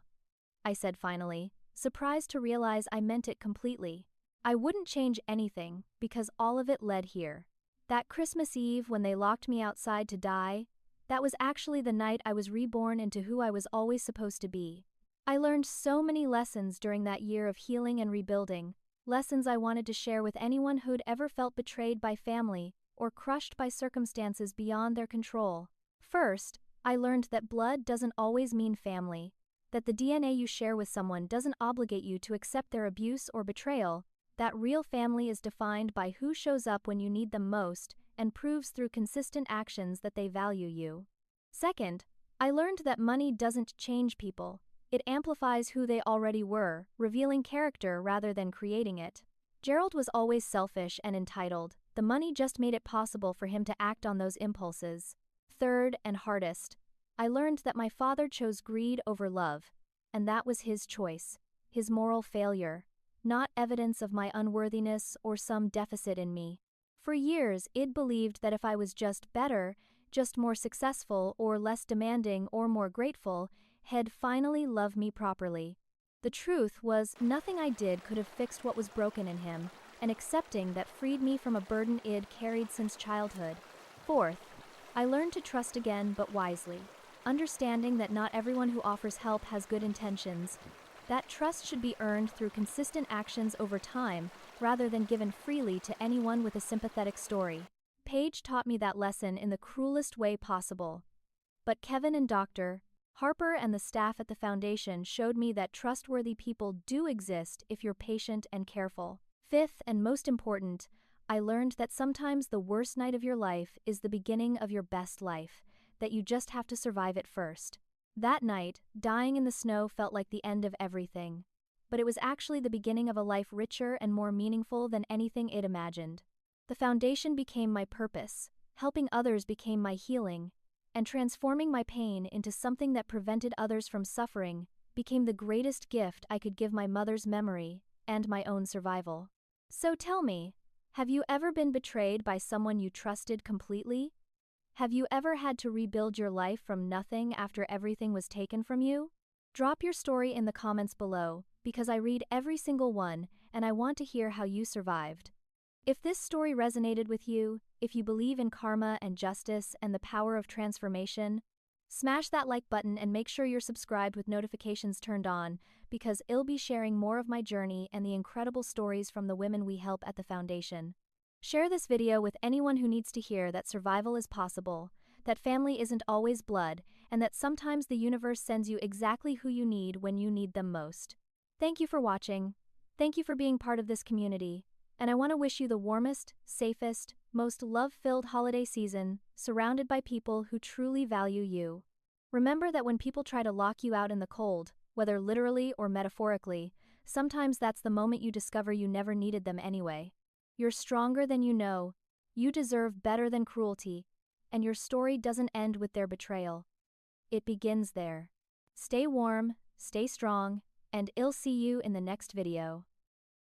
I said finally, surprised to realize I meant it completely. I wouldn't change anything, because all of it led here. That Christmas Eve when they locked me outside to die, that was actually the night I was reborn into who I was always supposed to be. I learned so many lessons during that year of healing and rebuilding, lessons I wanted to share with anyone who'd ever felt betrayed by family or crushed by circumstances beyond their control. First, I learned that blood doesn't always mean family, that the DNA you share with someone doesn't obligate you to accept their abuse or betrayal, that real family is defined by who shows up when you need them most and proves through consistent actions that they value you. Second, I learned that money doesn't change people. It amplifies who they already were, revealing character rather than creating it. Gerald was always selfish and entitled. The money just made it possible for him to act on those impulses. Third, and hardest, I learned that my father chose greed over love, and that was his choice, his moral failure, not evidence of my unworthiness or some deficit in me. For years, I'd believed that if I was just better, just more successful or less demanding or more grateful, he'd finally love me properly. The truth was, nothing I did could have fixed what was broken in him, and accepting that freed me from a burden I'd carried since childhood. Fourth, I learned to trust again, but wisely. understanding that not everyone who offers help has good intentions. That trust should be earned through consistent actions over time, rather than given freely to anyone with a sympathetic story. Paige taught me that lesson in the cruelest way possible. But Kevin and Dr. Harper and the staff at the foundation showed me that trustworthy people do exist if you're patient and careful. Fifth, and most important, I learned that sometimes the worst night of your life is the beginning of your best life, that you just have to survive it first. That night, dying in the snow felt like the end of everything. But it was actually the beginning of a life richer and more meaningful than anything it imagined. The foundation became my purpose, helping others became my healing, and transforming my pain into something that prevented others from suffering became the greatest gift I could give my mother's memory and my own survival. So tell me, have you ever been betrayed by someone you trusted completely? Have you ever had to rebuild your life from nothing after everything was taken from you? Drop your story in the comments below, because I read every single one and I want to hear how you survived. If this story resonated with you, if you believe in karma and justice and the power of transformation, smash that like button and make sure you're subscribed with notifications turned on, because I'll be sharing more of my journey and the incredible stories from the women we help at the foundation. Share this video with anyone who needs to hear that survival is possible, that family isn't always blood, and that sometimes the universe sends you exactly who you need when you need them most. Thank you for watching. Thank you for being part of this community. And I want to wish you the warmest, safest, most love-filled holiday season, surrounded by people who truly value you. Remember that when people try to lock you out in the cold, whether literally or metaphorically, sometimes that's the moment you discover you never needed them anyway. You're stronger than you know, you deserve better than cruelty, and your story doesn't end with their betrayal. It begins there. Stay warm, stay strong, and I'll see you in the next video.